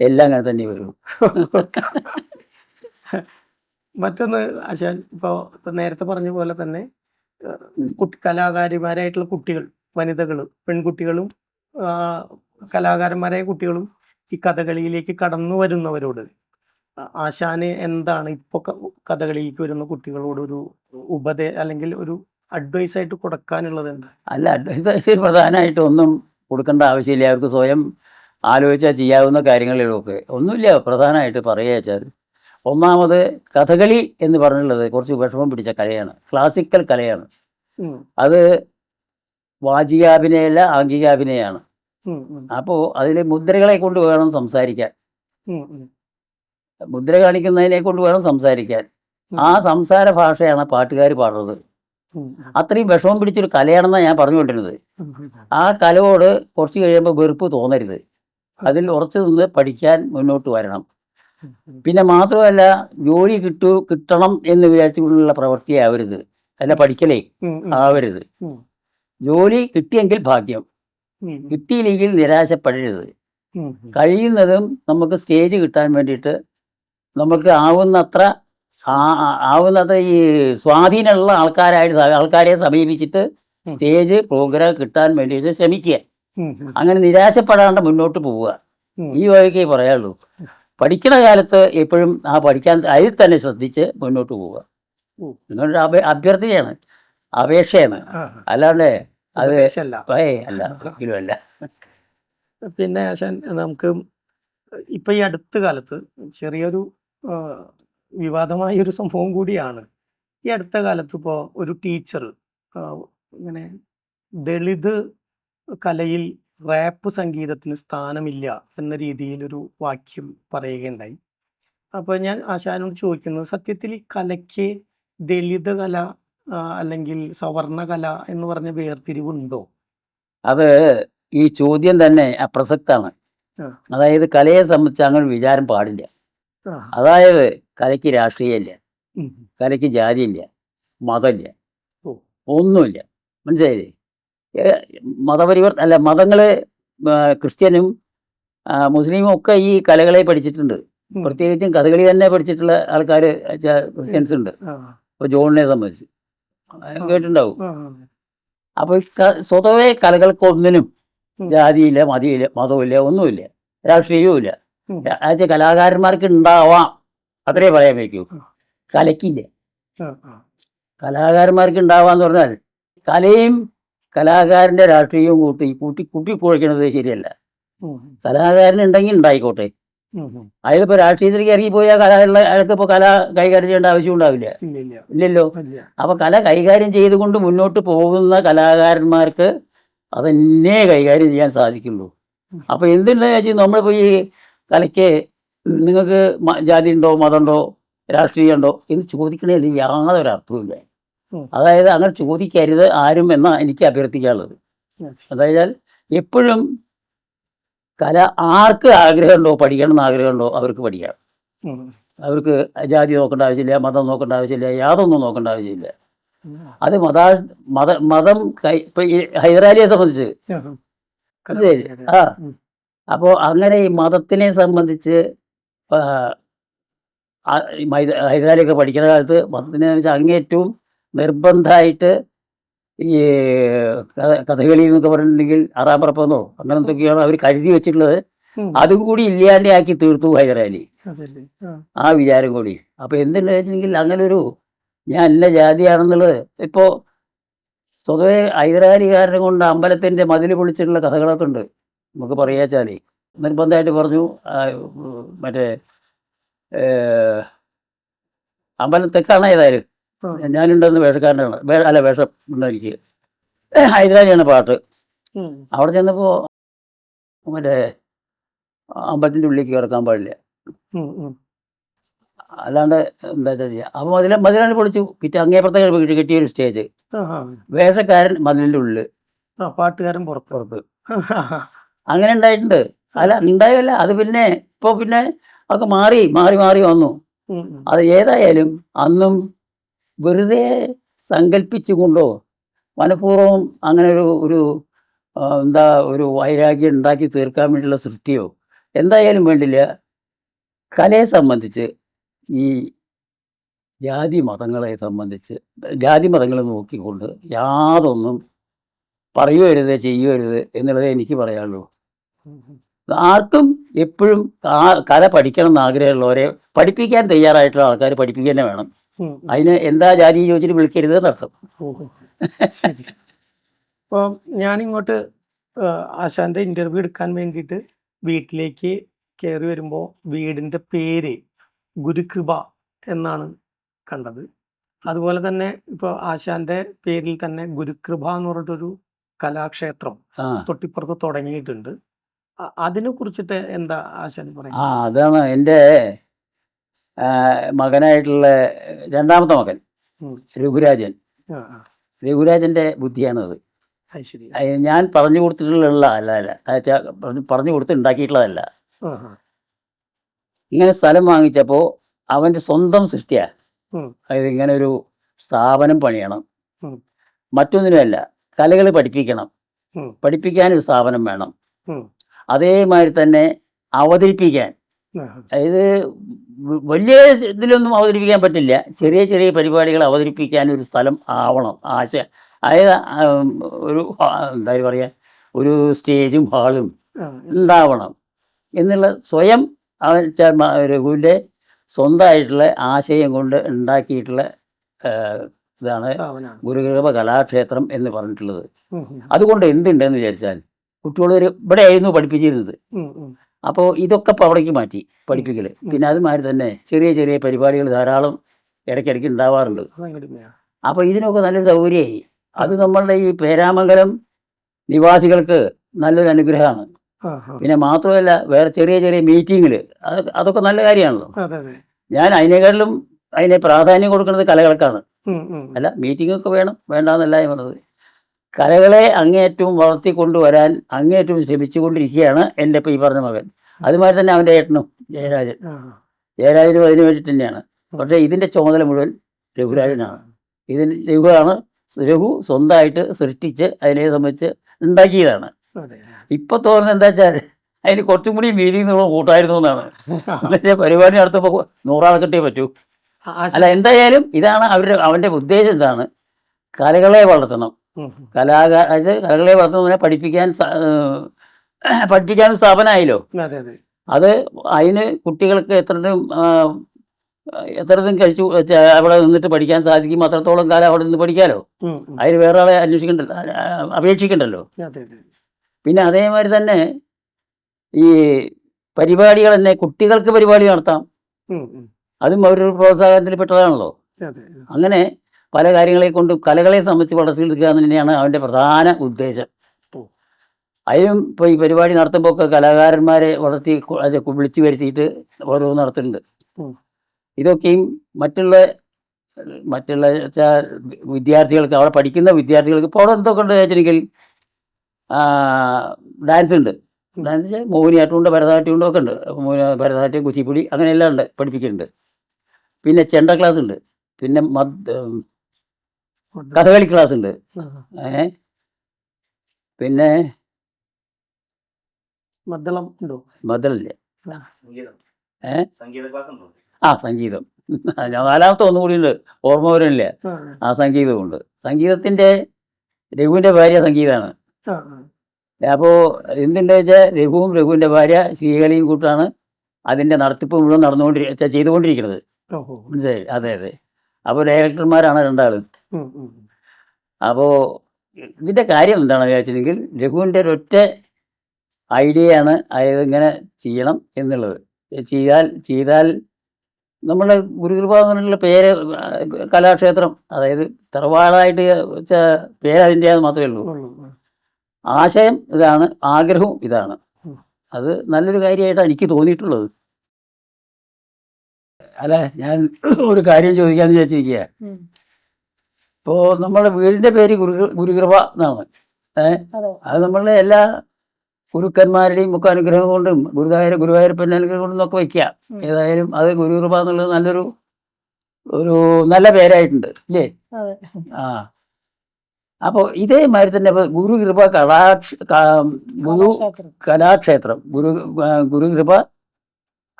എല്ലാം അങ്ങനെ തന്നെ വരും. മറ്റൊന്ന് ആശാൻ, ഇപ്പോൾ നേരത്തെ പറഞ്ഞ പോലെ തന്നെ കലാകാരിമാരായിട്ടുള്ള കുട്ടികൾ, വനിതകൾ, പെൺകുട്ടികളും കലാകാരന്മാരായ കുട്ടികളും ഈ കഥകളിയിലേക്ക് കടന്നു വരുന്നവരോട് ആശാന് എന്താണ് ഇപ്പോൾ കഥകളിയിലേക്ക് വരുന്ന കുട്ടികളോടൊരു അല്ലെങ്കിൽ ഒരു അഡ്വൈസ് ആയിട്ട് കൊടുക്കാനുള്ളത് എന്താ? അല്ല, അഡ്വൈസ് പ്രധാനമായിട്ട് ഒന്നും കൊടുക്കേണ്ട ആവശ്യമില്ല. അവർക്ക് സ്വയം ആലോചിച്ചാൽ ചെയ്യാവുന്ന കാര്യങ്ങളിലൊക്കെ ഒന്നുമില്ല. പ്രധാനമായിട്ട് പറയുക വെച്ചാൽ, ഒന്നാമത് കഥകളി എന്ന് പറഞ്ഞുള്ളത് കുറച്ച് വിഷമം പിടിച്ച കലയാണ്, ക്ലാസിക്കൽ കലയാണ്. അത് വാചികാഭിനയല്ല, ആംഗികാഭിനയമാണ്. അപ്പോൾ അതിൽ മുദ്രകളെ കൊണ്ട് വേണം സംസാരിക്കാൻ, മുദ്ര കാണിക്കുന്നതിനെ കൊണ്ട് വേണം സംസാരിക്കാൻ. ആ സംസാര ഭാഷയാണ് പാട്ടുകാർ പാടുന്നത്. അത്രയും വിഷമം പിടിച്ചൊരു കലയാണെന്നാണ് ഞാൻ പറഞ്ഞുകൊണ്ടിരുന്നത്. ആ കലയോട് കുറച്ച് കഴിയുമ്പോൾ വെറുപ്പ് തോന്നരുത്. അതിൽ ഉറച്ചു നിന്ന് പഠിക്കാൻ മുന്നോട്ട് വരണം. പിന്നെ മാത്രമല്ല, ജോലി കിട്ടണം എന്ന് വിചാരിച്ചുകൊണ്ടുള്ള പ്രവൃത്തിയാവരുത്. അല്ല, പഠിക്കലേ ആവരുത്. ജോലി കിട്ടിയെങ്കിൽ ഭാഗ്യം, കിട്ടിയില്ലെങ്കിൽ നിരാശപ്പെടരുത്. കഴിയുന്നതും നമുക്ക് സ്റ്റേജ് കിട്ടാൻ വേണ്ടിയിട്ട് നമുക്ക് ആവുന്നത്ര ഈ സ്വാധീനമുള്ള ആൾക്കാരെ സമീപിച്ചിട്ട് സ്റ്റേജ് പ്രോഗ്രാം കിട്ടാൻ വേണ്ടിയിട്ട് ശ്രമിക്കുക. അങ്ങനെ നിരാശപ്പെടാണ്ട് മുന്നോട്ട് പോവുക. ഈ വഴിക്കേ പറയാനുള്ളൂ. പഠിക്കുന്ന കാലത്ത് എപ്പോഴും അതിൽ തന്നെ ശ്രദ്ധിച്ച് മുന്നോട്ട് പോവുക. നിങ്ങളുടെ അഭ്യർത്ഥനയാണ്, അപേക്ഷയാണ്, അല്ലാണ്ട് അത് അല്ല, ഒരിക്കലും അല്ല. പിന്നെ ആശാൻ, നമുക്ക് ഇപ്പൊ ഈ അടുത്ത കാലത്ത് ചെറിയൊരു വിവാദമായ ഒരു സംഭവം കൂടിയാണ്. ഈ അടുത്ത കാലത്ത് ഇപ്പോൾ ഒരു ടീച്ചർ ഇങ്ങനെ ദളിത് കലയിൽ റാപ്പ് സംഗീതത്തിന് സ്ഥാനമില്ല എന്ന രീതിയിലൊരു വാക്യം പറയുകയുണ്ടായി. അപ്പോൾ ഞാൻ ആശാനോട് ചോദിക്കുന്നത്, സത്യത്തിൽ ഈ കലയ്ക്ക് ദളിത് കല അല്ലെങ്കിൽ സവർണ കല എന്ന് പറഞ്ഞ വേർതിരിവുണ്ടോ? അത് ഈ ചോദ്യം തന്നെ അപ്രസക്താണ്. അതായത് കലയെ സംബന്ധിച്ച് അങ്ങനെ വിചാരം പാടില്ല. ആ. അതായത് കലയ്ക്ക് രാഷ്ട്രീയമില്ല, ഉം. കലയ്ക്ക് ജാതിയില്ല, മതമില്ല, ഓ. ഒന്നുമില്ല. മനസ്സിലായില്ലേ? അല്ല, മതങ്ങൾ ക്രിസ്ത്യനും മുസ്ലിമും ഒക്കെ ഈ കലകളെ പഠിച്ചിട്ടുണ്ട്. ഉം. പ്രത്യേകിച്ചും കഥകളി തന്നെ പഠിച്ചിട്ടുള്ള ആൾക്കാർ ക്രിസ്ത്യൻസ് ഉണ്ട്. ആ. ഇപ്പോൾ ജോണിനെ സംബന്ധിച്ച് കേട്ടിട്ടുണ്ടാവും. ആ. അപ്പോൾ സ്വതവേ കലകൾക്കൊന്നിനും ഉം. ജാതിയില്ല, മതിയില്ല, മതവുമില്ല, ഒന്നുമില്ല, രാഷ്ട്രീയവും ഇല്ല. ഉം. കലാകാരന്മാർക്ക് ഉണ്ടാവാം, അത്രേ പറയാൻ വയ്ക്കൂ. കലയ്ക്കില്ല. ആ. ആ. കലാകാരന്മാർക്ക് ഉണ്ടാവാന്ന് പറഞ്ഞാൽ കലയും കലാകാരൻ്റെ രാഷ്ട്രീയവും കൂട്ടിക്കുഴയ്ക്കണത് ശരിയല്ല. ഉം. കലാകാരൻ ഉണ്ടെങ്കിൽ ഉണ്ടായിക്കോട്ടെ. ഉം. ഉം. അയാളിപ്പോൾ രാഷ്ട്രീയത്തിലേക്ക് ഇറങ്ങിപ്പോയാൽ അയാൾക്കിപ്പോൾ കല കൈകാര്യം ചെയ്യേണ്ട ആവശ്യം ഉണ്ടാവില്ല. ഇല്ല ഇല്ല ഇല്ലല്ലോ. ഇല്ല. അപ്പോൾ കല കൈകാര്യം ചെയ്തുകൊണ്ട് മുന്നോട്ട് പോകുന്ന കലാകാരന്മാർക്ക് അതന്നെ കൈകാര്യം ചെയ്യാൻ സാധിക്കുള്ളൂ. അപ്പോൾ എന്തുണ്ടെന്ന് വെച്ചാൽ നമ്മളിപ്പോൾ ഈ കലയ്ക്ക് നിങ്ങൾക്ക് ജാതി ഉണ്ടോ, മതമുണ്ടോ, രാഷ്ട്രീയമുണ്ടോ എന്ന് ചോദിക്കണതിൽ യാതൊരു അർത്ഥവുമില്ല. ഉം. അതായത് അങ്ങനെ ചോദിക്കരുത് ആരും എന്നാണ് എനിക്ക് അഭ്യർത്ഥിക്കാനുള്ളത്. അതായത് എപ്പോഴും കല ആർക്ക് ആഗ്രഹമുണ്ടോ, പഠിക്കണം എന്ന് ആഗ്രഹമുണ്ടോ അവർക്ക് പഠിക്കാം. ഉം. അവർക്ക് ജാതി നോക്കേണ്ട ആവശ്യമില്ല, മതം നോക്കേണ്ട ആവശ്യമില്ല, യാതൊന്നും നോക്കേണ്ട ആവശ്യമില്ല. ഉം. അത് മതം ഇപ്പം ഈ ഹൈദരാലിയെ സംബന്ധിച്ച് ആ. ശരി. ആ ഉം. അപ്പോൾ അങ്ങനെ ഈ മതത്തിനെ സംബന്ധിച്ച് ഹൈദരാലിയൊക്കെ പഠിക്കുന്ന കാലത്ത് മതത്തിനെ വെച്ചാൽ അങ്ങേറ്റവും നിർബന്ധമായിട്ട് ഈ കഥകളി എന്നൊക്കെ പറഞ്ഞിട്ടുണ്ടെങ്കിൽ ആറാമ്പറപ്പെന്നോ അങ്ങനെ എന്തൊക്കെയാണ് അവർ കരുതി വെച്ചിട്ടുള്ളത്. ഉം. അതും കൂടി ഇല്ലാണ്ടാക്കി തീർത്തു ഹൈദരാലി, അതല്ലേ. ആ. ആ വിചാരം കൂടി. അപ്പോൾ എന്തുണ്ടെന്ന് വെച്ചിട്ടുണ്ടെങ്കിൽ അങ്ങനൊരു ഞാൻ ഇന്ന ജാതിയാണെന്നുള്ളത് ഇപ്പോൾ സ്വതവേ ഹൈദരാലിക്കാരനെ കൊണ്ട് അമ്പലത്തിൻ്റെ മതിൽ പൊളിച്ചിട്ടുള്ള കഥകളൊക്കെ ഉണ്ട്. നമുക്ക് പറയാച്ചാലേ നിർബന്ധമായിട്ട് പറഞ്ഞു മറ്റേ അമ്പലം തെക്കാണ് ഏതായാലും ആ. ഞാനുണ്ടെന്ന് വേഷക്കാരനാണ്, അല്ല വേഷം ഉണ്ട് എനിക്ക്. ഹൈദരാലിയാണ് പാട്ട്. ഉം. അവിടെ ചെന്നപ്പോൾ മറ്റേ അമ്പലത്തിൻ്റെ ഉള്ളിലേക്ക് കിടക്കാൻ പാടില്ല, ഉം. ഉം. അല്ലാണ്ട് എന്താ ചെയ്യുക. അപ്പോൾ മതിലാണ് പൊളിച്ചു. പിറ്റേ അങ്ങേപ്പുറത്തെ കെട്ടിയൊരു സ്റ്റേജ്, ആ. ആ. വേഷക്കാരൻ മതിലിൻ്റെ ഉള്ളിൽ, ആ. പാട്ടുകാരൻ പുറത്ത്. പുറത്ത്. അങ്ങനെ ഉണ്ടായിട്ടുണ്ട്. അല്ല ഉണ്ടായല്ല, അത് പിന്നെ ഇപ്പോൾ പിന്നെ ഒക്കെ മാറി മാറി മാറി വന്നു. ഉം. ഉം. അത് ഏതായാലും അന്നും വെറുതെ സങ്കല്പിച്ചുകൊണ്ടോ മനഃപൂർവ്വം അങ്ങനെ ഒരു എന്താ ഒരു വൈരാഗ്യം ഉണ്ടാക്കി തീർക്കാൻ വേണ്ടിയുള്ള സൃഷ്ടിയോ എന്തായാലും വേണ്ടില്ല. കലയെ സംബന്ധിച്ച് ഈ ജാതി മതങ്ങളെ നോക്കിക്കൊണ്ട് യാതൊന്നും പറയുവരുത് ചെയ്യുവരുത് എന്നുള്ളതേ എനിക്ക് പറയാനുള്ളൂ. ആർക്കും എപ്പോഴും കല പഠിക്കണം എന്ന് ആഗ്രഹമുള്ളവരെ പഠിപ്പിക്കാൻ തയ്യാറായിട്ടുള്ള ആൾക്കാർ പഠിപ്പിക്കുക തന്നെ വേണം. ഉം. അതിന് എന്താ ജാതി ചോദിച്ചിട്ട് വിളിക്കരുത് എന്നർത്ഥം. ഓഹോ. ശരി. അപ്പോൾ ഞാനിങ്ങോട്ട് ആശാൻ്റെ ഇൻ്റർവ്യൂ എടുക്കാൻ വേണ്ടിയിട്ട് വീട്ടിലേക്ക് കയറി വരുമ്പോൾ വീടിൻ്റെ പേര് ഗുരുകൃപ എന്നാണ് കണ്ടത്. അതുപോലെ തന്നെ ഇപ്പോൾ ആശാൻ്റെ പേരിൽ തന്നെ ഗുരുകൃപ എന്ന് പറഞ്ഞിട്ടൊരു കലാക്ഷേത്രം ആ തൊട്ടിപ്പുറത്ത് തുടങ്ങിയിട്ടുണ്ട്. അതിനെ കുറിച്ചിട്ട് എന്താ ആശാൻ പറയുന്നത്? അതാണ് എൻ്റെ മകനായിട്ടുള്ള രണ്ടാമത്തെ മകൻ ഉം. രഘുരാജൻ. ആ. ആ. രഘുരാജൻ്റെ ബുദ്ധിയാണത്. അത് ശരി. ഞാൻ പറഞ്ഞു കൊടുത്തിട്ടുള്ള അല്ല പറഞ്ഞു കൊടുത്ത് ഉണ്ടാക്കിയിട്ടുള്ളതല്ല. ആ. ആ. ഇങ്ങനെ സ്ഥലം വാങ്ങിച്ചപ്പോൾ അവൻ്റെ സ്വന്തം സൃഷ്ടിയാണ്. ഉം. അതായത് ഇങ്ങനെ ഒരു സ്ഥാപനം പണിയണം, ഉം. മറ്റൊന്നിനുമല്ല, കലകൾ പഠിപ്പിക്കണം, ഉം. പഠിപ്പിക്കാനൊരു സ്ഥാപനം വേണം. ഉം. അതേമാതിരി തന്നെ അവതരിപ്പിക്കാൻ, ആ. അതായത് വലിയ ഇതിലൊന്നും അവതരിപ്പിക്കാൻ പറ്റില്ല, ചെറിയ ചെറിയ പരിപാടികൾ അവതരിപ്പിക്കാൻ ഒരു സ്ഥലം ആവണം. അതായത് ഒരു എന്താ പറയുക, ഒരു സ്റ്റേജും ഹാളും ആ. ഉണ്ടാവണം എന്നുള്ള സ്വയം രഘുവിൻ്റെ സ്വന്തമായിട്ടുള്ള ആശയം കൊണ്ട് ഉണ്ടാക്കിയിട്ടുള്ള ഇതാണ് സ്ഥാപനമാണ്. ഗുരുകൃപ കലാക്ഷേത്രം എന്ന് പറഞ്ഞിട്ടുള്ളത്. ഉം. ഉം. അതുകൊണ്ട് എന്തുണ്ടെന്ന് വിചാരിച്ചാൽ കുട്ടികൾ ഇവിടെ ആയിരുന്നു പഠിപ്പിച്ചിരുന്നത്. ഉം. ഉം. അപ്പോൾ ഇതൊക്കെ ഇപ്പോൾ അവിടേക്ക് മാറ്റി പഠിപ്പിക്കൽ. പിന്നെ അതുമാതിരി തന്നെ ചെറിയ ചെറിയ പരിപാടികൾ ധാരാളം ഇടയ്ക്കിടയ്ക്ക് ഉണ്ടാവാറുണ്ട്. അപ്പോൾ ഇതിനൊക്കെ നല്ലൊരു സൗകര്യമായി. അത് നമ്മളുടെ ഈ പേരാമംഗലം നിവാസികൾക്ക് നല്ലൊരു അനുഗ്രഹമാണ്. പിന്നെ മാത്രമല്ല വേറെ ചെറിയ ചെറിയ മീറ്റിങ്ങിൽ അതൊക്കെ നല്ല കാര്യമാണല്ലോ. ഞാൻ അതിനേക്കാളിലും അതിനെ പ്രാധാന്യം കൊടുക്കുന്നത് കലകൾക്കാണ്. അല്ല, മീറ്റിങ്ങൊക്കെ വേണം, വേണ്ടാന്നല്ല ഞാൻ പറഞ്ഞത്. കലകളെ അങ്ങേയറ്റവും വളർത്തിക്കൊണ്ടുവരാൻ അങ്ങേയറ്റവും ശ്രമിച്ചുകൊണ്ടിരിക്കുകയാണ് എൻ്റെ ഇപ്പോൾ ഈ പറഞ്ഞ മകൻ. അതുമാതിരി തന്നെ അവൻ്റെ ഏട്ടനും ജയരാജൻ. ജയരാജനും അതിന് വേണ്ടിയിട്ട് തന്നെയാണ്. പക്ഷേ ഇതിൻ്റെ ചുമതല മുഴുവൻ രഘുരാജനാണ്. രഘു സ്വന്തമായിട്ട് സൃഷ്ടിച്ച് അതിനെ സംബന്ധിച്ച് ഉണ്ടാക്കിയതാണ്. അതെ. ഇപ്പം തോന്നുന്നത് എന്താ വെച്ചാൽ അതിന് കുറച്ചും കൂടി മീനിങ് നമ്മൾ കൂട്ടായിരുന്നു എന്നാണ്. എന്നുവെച്ചാൽ പരിപാടി നടത്തുമ്പോൾ 100 ആളെ കിട്ടിയേ പറ്റൂ. അല്ല, എന്തായാലും ഇതാണ് അവൻ്റെ ഉദ്ദേശം. എന്താണ്? കലകളെ വളർത്തണം. അതായത് കലകളെ വളർത്തുന്നതിനെ പഠിപ്പിക്കാനും സ്ഥാപനമായല്ലോ. അതെ അതെ. അത് അതിന് കുട്ടികൾക്ക് എത്രതും കഴിച്ചു അവിടെ നിന്നിട്ട് പഠിക്കാൻ സാധിക്കും. അത്രത്തോളം കാലം അവിടെ നിന്ന് പഠിക്കാമല്ലോ. അതിന് വേറെ ആളെ അപേക്ഷിക്കണ്ടല്ലോ. അതെ അതെ. പിന്നെ അതേമാതിരി തന്നെ ഈ പരിപാടികൾ തന്നെ കുട്ടികൾക്ക് പരിപാടി നടത്താം. അതും അവരൊരു പ്രോത്സാഹനത്തിൽ പെട്ടതാണല്ലോ. അങ്ങനെ പല കാര്യങ്ങളെ കൊണ്ടും കലകളെ സംബന്ധിച്ച് വളർത്തിയെടുക്കുക എന്ന് തന്നെയാണ് അവൻ്റെ പ്രധാന ഉദ്ദേശം. അതിനും ഇപ്പോൾ ഈ പരിപാടി നടത്തുമ്പോൾ ഒക്കെ കലാകാരന്മാരെ വളർത്തി വിളിച്ചു വരുത്തിയിട്ട് ഓരോന്ന് നടത്തുന്നുണ്ട്. ഇതൊക്കെയും മറ്റുള്ള വിദ്യാർത്ഥികൾക്ക്, അവിടെ പഠിക്കുന്ന വിദ്യാർത്ഥികൾക്ക് ഇപ്പോൾ അവിടെ എന്തൊക്കെ ഉണ്ട് വെച്ചിട്ടുണ്ടെങ്കിൽ ഡാൻസ് ഉണ്ട്. ഡാൻസ് മോഹിനിയാട്ടമുണ്ട്, ഭരതനാട്യമുണ്ട്, ഒക്കെ ഉണ്ട്. ഭരതനാട്യം, കുച്ചിപ്പുടി, അങ്ങനെയെല്ലാം ഉണ്ട്, പഠിപ്പിക്കുന്നുണ്ട്. പിന്നെ ചെണ്ട ക്ലാസ് ഉണ്ട്. പിന്നെ കഥകളി ക്ലാസ് ഉണ്ട്. പിന്നെ മദ്ദളില്ല. സംഗീതം ഞാൻ 4ാമത്തെ ഒന്നുകൂടി ഉണ്ട്, ഓർമ്മ വരുന്നില്ല. സംഗീതമുണ്ട്. സംഗീതത്തിൻ്റെ രഘുവിൻ്റെ ഭാര്യ സംഗീതമാണ്. അപ്പോൾ എന്തുണ്ടെന്ന് വെച്ചാൽ രഘുവിൻ്റെ ഭാര്യ ശ്രീകലയും കൂട്ടാണ് അതിൻ്റെ നടത്തിപ്പ് മുഴുവൻ ചെയ്തുകൊണ്ടിരിക്കുന്നത്. മനസ്സിലായി? അതെ അതെ. അപ്പോൾ ഡയറക്ടർമാരാണ് രണ്ടാളും. അപ്പോൾ ഇതിൻ്റെ കാര്യം എന്താണെന്ന് വിചാരിച്ചിട്ടുണ്ടെങ്കിൽ രഘുവിൻ്റെ ഒരൊറ്റ ഐഡിയയാണ് അതായത് ഇങ്ങനെ ചെയ്യണം എന്നുള്ളത്. ചെയ്താൽ നമ്മുടെ ഗുരുകൃപ എന്നുള്ള പേര് കലാക്ഷേത്രം, അതായത് തറവാടായിട്ട് പേര് അതിൻ്റെ മാത്രമേ ഉള്ളൂ. ആശയം ഇതാണ്, ആഗ്രഹവും ഇതാണ്. അത് നല്ലൊരു കാര്യമായിട്ടാണ് എനിക്ക് തോന്നിയിട്ടുള്ളത്. അല്ല, ഞാൻ ഒരു കാര്യം ചോദിക്കാമെന്ന് വിചാരിച്ചിരിക്കുക. ഇപ്പോൾ നമ്മുടെ വീടിൻ്റെ പേര് ഗുരുകൃപ എന്നാണ്. അത് നമ്മളുടെ എല്ലാ ഗുരുക്കന്മാരുടെയും ഒക്കെ അനുഗ്രഹം കൊണ്ടും ഗുരുവായൂരപ്പൻ്റെ അനുഗ്രഹം കൊണ്ടും ഒക്കെ വയ്ക്കുക. ഏതായാലും അത് ഗുരുകൃപ എന്നുള്ളത് ഒരു നല്ല പേരായിട്ടുണ്ട് ഇല്ലേ? അപ്പോൾ ഇതേമാതിരി തന്നെ ഗുരുകൃപ കലാക്ഷേത്രം, ഗുരുകൃപ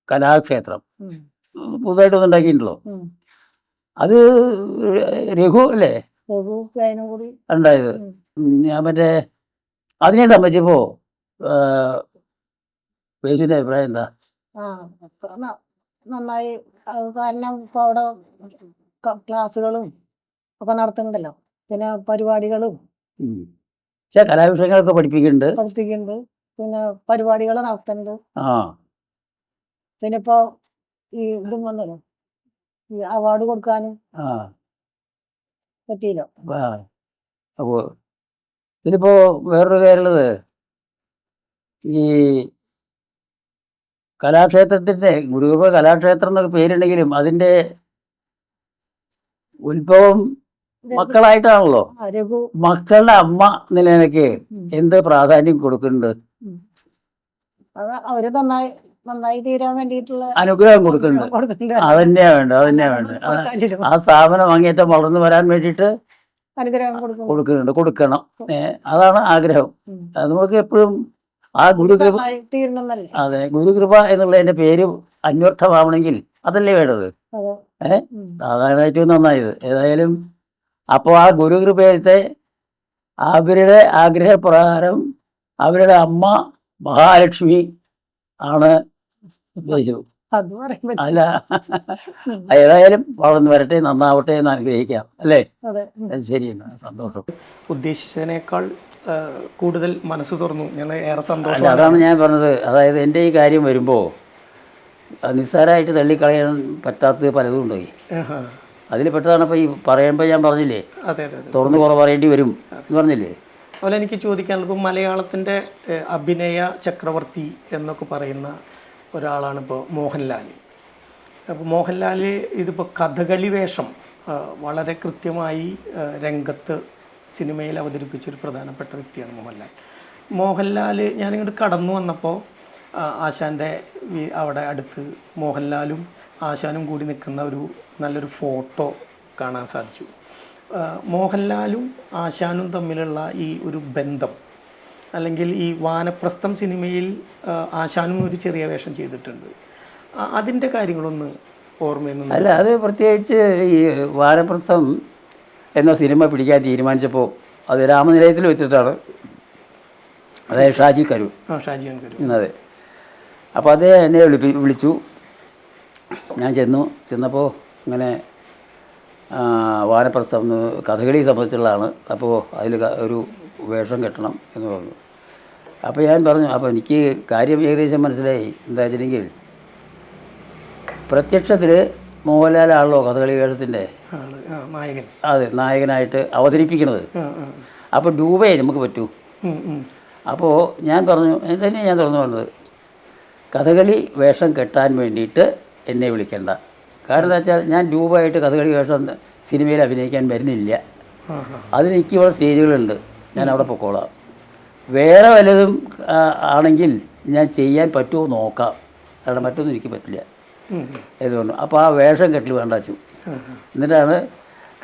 കലാക്ഷേത്രം പുതുതായിട്ടൊന്നും ഉണ്ടാക്കിയിട്ടുണ്ടല്ലോ. അത് രഘു അല്ലേ ഉണ്ടായത്? ഞാൻ മറ്റേ അതിനെ സംബന്ധിച്ചപ്പോൾ പേശുവിൻ്റെ അഭിപ്രായം എന്താ? നന്നായി. കാരണം ഇപ്പോൾ അവിടെ ക്ലാസ്സുകളും ഒക്കെ നടത്തുന്നുണ്ടല്ലോ. പിന്നെ പരിപാടികളും കലാവിഷയങ്ങളൊക്കെ പഠിപ്പിക്കുന്നുണ്ട്. പിന്നെ പരിപാടികൾ നടത്തുന്നുണ്ട്. പിന്നെ ഇപ്പോൾ ഈ ഇതും വന്നല്ലോ, ഈ അവാർഡ് കൊടുക്കാനും പറ്റിയല്ലോ. അപ്പോൾ ഇതിലിപ്പോ വേറൊരു കാര്യമുള്ളത്, ഈ കലാക്ഷേത്രത്തിൻ്റെ ഗുരുകൃപ കലാക്ഷേത്രം എന്നൊക്കെ പേരുണ്ടെങ്കിലും അതിൻ്റെ ഉത്ഭവം മക്കളായിട്ടാണല്ലോ. മക്കളുടെ അമ്മ നിലയ്ക്ക് എന്ത് പ്രാധാന്യം കൊടുക്കുന്നുണ്ട്? അവര് നന്നായി തീരാൻ വേണ്ടിയിട്ടുള്ള അനുഗ്രഹം കൊടുക്കുന്നുണ്ട്. അതന്നെയാ വേണ്ടത്. ആ സ്ഥാപനം അങ്ങേറ്റം വളർന്നു വരാൻ വേണ്ടിയിട്ട് കൊടുക്കണം. അതാണ് ആഗ്രഹം. അത് നമുക്ക് എപ്പോഴും ആ ഗുരുകൃപ, അതെ, ഗുരുകൃപ എന്നുള്ളതിന്റെ പേര് അന്വർത്ഥമാവണമെങ്കിൽ അതല്ലേ വേണ്ടത്. അതാണ് ഏറ്റവും നന്നായത്. ഏതായാലും അപ്പോൾ ആ ഗുരുകൃപയത്തെ അവരുടെ ആഗ്രഹപ്രകാരം അവരുടെ അമ്മ മഹാലക്ഷ്മി ആണ് ഉദ്ദേശിച്ചത്. അല്ല, ഏതായാലും വളർന്നു വരട്ടെ, നന്നാവട്ടെ എന്ന് അനുഗ്രഹിക്കാം അല്ലേ? ശരി, സന്തോഷം. ഉദ്ദേശിച്ചതിനേക്കാൾ കൂടുതൽ മനസ്സ് തുറന്നു. ഞങ്ങൾ ഏറെ സന്തോഷം. അതാണ് ഞാൻ പറഞ്ഞത്. അതായത് എൻ്റെ ഈ കാര്യം വരുമ്പോൾ നിസ്സാരമായിട്ട് തള്ളിക്കളയാൻ പറ്റാത്തത് പലതും ഉണ്ടായി. അതിൽ പെട്ടതാണ് ഇപ്പോൾ ഈ പറയുമ്പോൾ ഞാൻ പറഞ്ഞില്ലേ, തുറന്നു കുറവ് പറയേണ്ടി വരും എന്ന് പറഞ്ഞില്ലേ. അതുപോലെ എനിക്ക് ചോദിക്കാനുള്ളത്, മലയാളത്തിൻ്റെ അഭിനയ ചക്രവർത്തി എന്നൊക്കെ പറയുന്ന ഒരാളാണ് ഇപ്പോൾ മോഹൻലാൽ. അപ്പോൾ മോഹൻലാൽ ഇതിപ്പോൾ കഥകളി വേഷം വളരെ കൃത്യമായി രംഗത്ത് സിനിമയിൽ അവതരിപ്പിച്ചൊരു പ്രധാനപ്പെട്ട വ്യക്തിയാണ് മോഹൻലാൽ. ഞാനിങ്ങോട്ട് കടന്നു വന്നപ്പോൾ ആശാൻ്റെ അവിടെ അടുത്ത് മോഹൻലാലും ആശാനും കൂടി നിൽക്കുന്ന ഒരു നല്ലൊരു ഫോട്ടോ കാണാൻ സാധിച്ചു. മോഹൻലാലും ആശാനും തമ്മിലുള്ള ഈ ഒരു ബന്ധം, അല്ലെങ്കിൽ ഈ വാനപ്രസ്ഥം സിനിമയിൽ ആശാനും ഒരു ചെറിയ വേഷം ചെയ്തിട്ടുണ്ട്, അതിൻ്റെ കാര്യങ്ങളൊന്ന് ഓർമ്മയൊന്നും. അല്ല, അത് പ്രത്യേകിച്ച് ഈ വാനപ്രസ്ഥം എന്ന സിനിമ പിടിക്കാൻ തീരുമാനിച്ചപ്പോൾ അത് രാമനിലയത്തിൽ വെച്ചിട്ടാണ്. അതായത് ഷാജി കരൂർ. അതെ. അപ്പോൾ അദ്ദേഹം എന്നെ വിളിച്ചു. ഞാൻ ചെന്നപ്പോൾ ഇങ്ങനെ വാനപ്രസ്ഥം കഥകളി സംബന്ധിച്ചുള്ളതാണ്, അപ്പോൾ അതിൽ ഒരു വേഷം കെട്ടണം എന്ന് പറഞ്ഞു. അപ്പോൾ ഞാൻ പറഞ്ഞു, അപ്പോൾ എനിക്ക് കാര്യം ഏകദേശം മനസ്സിലായി. എന്താ വെച്ചിട്ടുണ്ടെങ്കിൽ പ്രത്യക്ഷത്തിൽ മോഹൻലാലാണല്ലോ കഥകളി വേഷത്തിൻ്റെ നായകൻ. അതെ, നായകനായിട്ട് അവതരിപ്പിക്കുന്നത്. അപ്പോൾ ഡൂബേ നമുക്ക് പറ്റൂ. അപ്പോൾ ഞാൻ പറഞ്ഞു, തന്നെ ഞാൻ തുറന്നു പറഞ്ഞത്, കഥകളി വേഷം കെട്ടാൻ വേണ്ടിയിട്ട് എന്നെ വിളിക്കണ്ട. കാരണം എന്താ വെച്ചാൽ ഞാൻ ഡൂബായിട്ട് കഥകളി വേഷം സിനിമയിൽ അഭിനയിക്കാൻ വരുന്നില്ല. അതിനെനിക്ക് ഇവിടെ സ്റ്റേജുകളുണ്ട്, ഞാൻ അവിടെ പൊക്കോളാം. വേറെ വല്ലതും ആണെങ്കിൽ ഞാൻ ചെയ്യാൻ പറ്റുമോ നോക്കാം, കാരണം മറ്റൊന്നും എനിക്ക് പറ്റില്ല ഇതുകൊണ്ട്. അപ്പോൾ ആ വേഷം കെട്ടൽ വേണ്ട വെച്ചു. എന്നിട്ടാണ്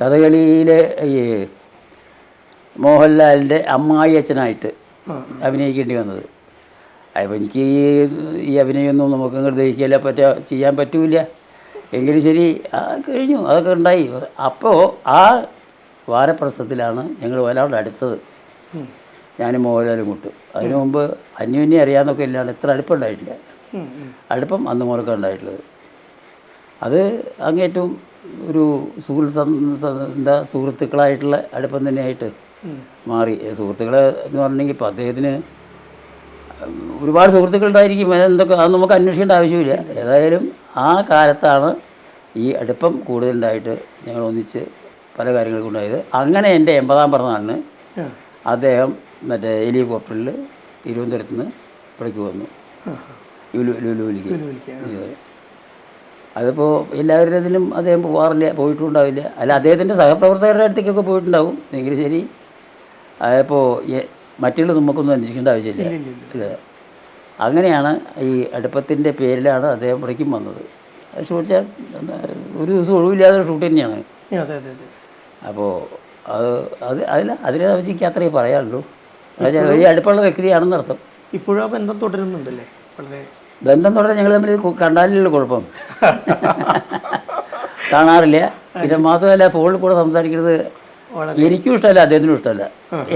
കഥകളിയിലെ ഈ മോഹൻലാലിൻ്റെ അമ്മായി അച്ഛനായിട്ട് അഭിനയിക്കേണ്ടി വന്നത്. അപ്പോൾ എനിക്ക് ഈ അഭിനയമൊന്നും നമുക്ക് ഇങ്ങോട്ട് ദഹിക്കില്ല, ചെയ്യാൻ പറ്റൂല. എങ്കിലും ശരി, കഴിഞ്ഞു, അതൊക്കെ ഉണ്ടായി. അപ്പോൾ ആ വാനപ്രസ്ഥത്തിലാണ് ഞങ്ങൾ വല്ലാണ്ട് അടുത്തത്, ഞാനും മോഹൻലാലും കൂട്ട്. അതിനു മുമ്പ് അന്യോന്യം അറിയാമെന്നൊക്കെ ഇല്ലാണ്ട് ഇത്ര അടുപ്പം ഉണ്ടായിട്ടില്ല. അടുപ്പം അന്ന് മുതലൊക്കെ ഉണ്ടായിട്ടുള്ളത്. അത് അങ്ങേറ്റവും ഒരു സുഹൃത്തുക്കളായിട്ടുള്ള അടുപ്പം തന്നെയായിട്ട് മാറി. സുഹൃത്തുക്കൾ എന്ന് പറഞ്ഞിട്ടുണ്ടെങ്കിൽ ഇപ്പോൾ അദ്ദേഹത്തിന് ഒരുപാട് സുഹൃത്തുക്കളുണ്ടായിരിക്കും, എന്തൊക്കെ അത് നമുക്ക് അന്വേഷിക്കേണ്ട ആവശ്യമില്ല. ഏതായാലും ആ കാലത്താണ് ഈ അടുപ്പം കൂടുതലുണ്ടായിട്ട് ഞങ്ങൾ ഒന്നിച്ച് പല കാര്യങ്ങൾക്കും ഉണ്ടായത്. അങ്ങനെ എൻ്റെ 80-ാം പിറന്നാളിന് അദ്ദേഹം മറ്റേ ഹെലികോപ്റ്ററിൽ തിരുവനന്തപുരത്ത് നിന്ന് ഇവിടേക്ക് വന്നു, ലുലുവിലേക്ക്. അതിപ്പോൾ എല്ലാവരുടെതിലും അദ്ദേഹം പോയിട്ടുണ്ടാവില്ല. അല്ല, അദ്ദേഹത്തിൻ്റെ സഹപ്രവർത്തകരുടെ അടുത്തേക്കൊക്കെ പോയിട്ടുണ്ടാവും. എങ്കിലും ശരി, അതിപ്പോൾ മറ്റുള്ള നമുക്കൊന്നും അന്വേഷിക്കേണ്ട ആവശ്യമില്ല. അല്ലേ? അങ്ങനെയാണ് ഈ അടുപ്പത്തിൻ്റെ പേരിലാണ് അദ്ദേഹം ഇവിടേക്കും വന്നത്. ഷൂട്ട് ഒരു ദിവസം ഒഴിവില്ലാതെ ഷൂട്ട് തന്നെയാണ്. അപ്പോൾ അതിനെ എനിക്ക് അത്രയും പറയാനുള്ളൂ. വലിയ അടുപ്പമുള്ള വ്യക്തിയാണെന്ന് അർത്ഥം. ഇപ്പോഴും ആ ബന്ധം തുടരുന്നുണ്ടല്ലേ? വളരെ ബന്ധം തുടരാൻ ഞങ്ങൾ തമ്മിൽ കണ്ടാലില്ല കുഴപ്പം, കാണാറില്ല. പിന്നെ മാത്രമല്ല, ഫോണിൽ കൂടെ സംസാരിക്കുന്നത് എനിക്കും ഇഷ്ടമല്ല, അദ്ദേഹത്തിനും ഇഷ്ടമല്ല.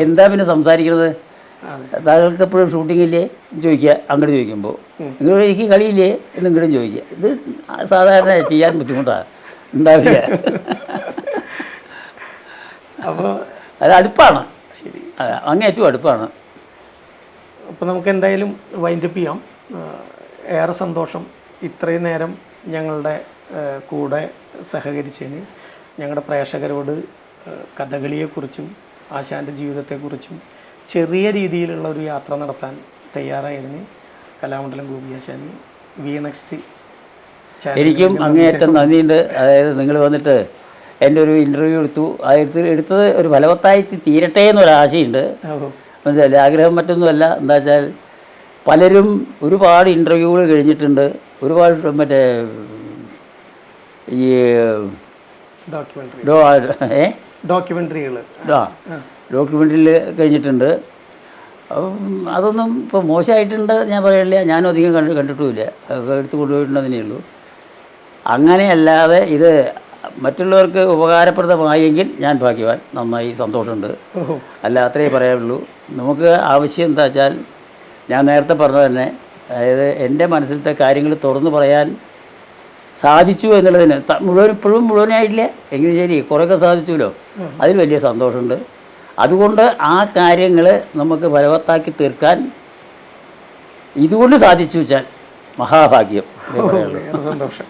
എന്താ പിന്നെ സംസാരിക്കുന്നത്? താങ്കൾക്ക് എപ്പോഴും ഷൂട്ടിംഗ് ഇല്ലേ ചോദിക്കുക, അങ്ങോട്ട് ചോദിക്കുമ്പോൾ ഇങ്ങോട്ട് എനിക്ക് കളിയില്ലേ എന്ന് ഇങ്ങോട്ടും ചോദിക്കുക. ഇത് സാധാരണ ചെയ്യാൻ ബുദ്ധിമുട്ടാണ്, ഉണ്ടാവില്ല. അപ്പോൾ അത് അടുപ്പാണ്. ശരി, അങ്ങേറ്റവും അടുപ്പാണ്. അപ്പോൾ നമുക്ക് എന്തായാലും വൈൻഡപ്പ് ചെയ്യാം. ഏറെ സന്തോഷം ഇത്രയും നേരം ഞങ്ങളുടെ കൂടെ സഹകരിച്ചതിന്. ഞങ്ങളുടെ പ്രേക്ഷകരോട് കഥകളിയെക്കുറിച്ചും ആശാൻ്റെ ജീവിതത്തെക്കുറിച്ചും ചെറിയ രീതിയിലുള്ള ഒരു യാത്ര നടത്താൻ തയ്യാറായതിന് കലാമണ്ഡലം ഗോപി ആശാന് VNext എനിക്കും അങ്ങേയറ്റം നന്ദിയുണ്ട്. അതായത് നിങ്ങൾ വന്നിട്ട് എൻ്റെ ഒരു ഇൻ്റർവ്യൂ എടുത്തത് ഒരു ഫലവത്തായി തീരട്ടെ എന്നൊരാശയുണ്ട്. മനസ്സിലായില്ലേ? ആഗ്രഹം മറ്റൊന്നുമല്ല. എന്താ വെച്ചാൽ പലരും ഒരുപാട് ഇൻ്റർവ്യൂകൾ കഴിഞ്ഞിട്ടുണ്ട്, ഒരുപാട് മറ്റേ ഈ ഡോക്യുമെൻ്ററിയിൽ കഴിഞ്ഞിട്ടുണ്ട്. അതൊന്നും ഇപ്പോൾ മോശമായിട്ടുണ്ട് ഞാൻ പറയില്ല, ഞാനും അധികം കണ്ടിട്ടുമില്ല, എടുത്ത് കൊണ്ടുപോയിട്ടുണ്ടെന്നേ ഉള്ളൂ. അങ്ങനെയല്ലാതെ ഇത് മറ്റുള്ളവർക്ക് ഉപകാരപ്രദമായെങ്കിൽ ഞാൻ ഭാഗ്യവാൻ, നന്നായി, സന്തോഷമുണ്ട്. അല്ല, അത്രയേ പറയാനുള്ളൂ. നമുക്ക് ആവശ്യം എന്താ വെച്ചാൽ ഞാൻ നേരത്തെ പറഞ്ഞത് തന്നെ, അതായത് എൻ്റെ മനസ്സിലത്തെ കാര്യങ്ങൾ തുറന്നു പറയാൻ സാധിച്ചു എന്നുള്ളതിന് ഇപ്പോഴും മുഴുവനായിട്ടില്ല, എങ്കിലും ശരി കുറേയൊക്കെ സാധിച്ചുല്ലോ, അതിൽ വലിയ സന്തോഷമുണ്ട്. അതുകൊണ്ട് ആ കാര്യങ്ങൾ നമുക്ക് ഫലവത്താക്കി തീർക്കാൻ ഇതുകൊണ്ട് സാധിച്ചു വെച്ചാൽ മഹാഭാഗ്യം. സന്തോഷം.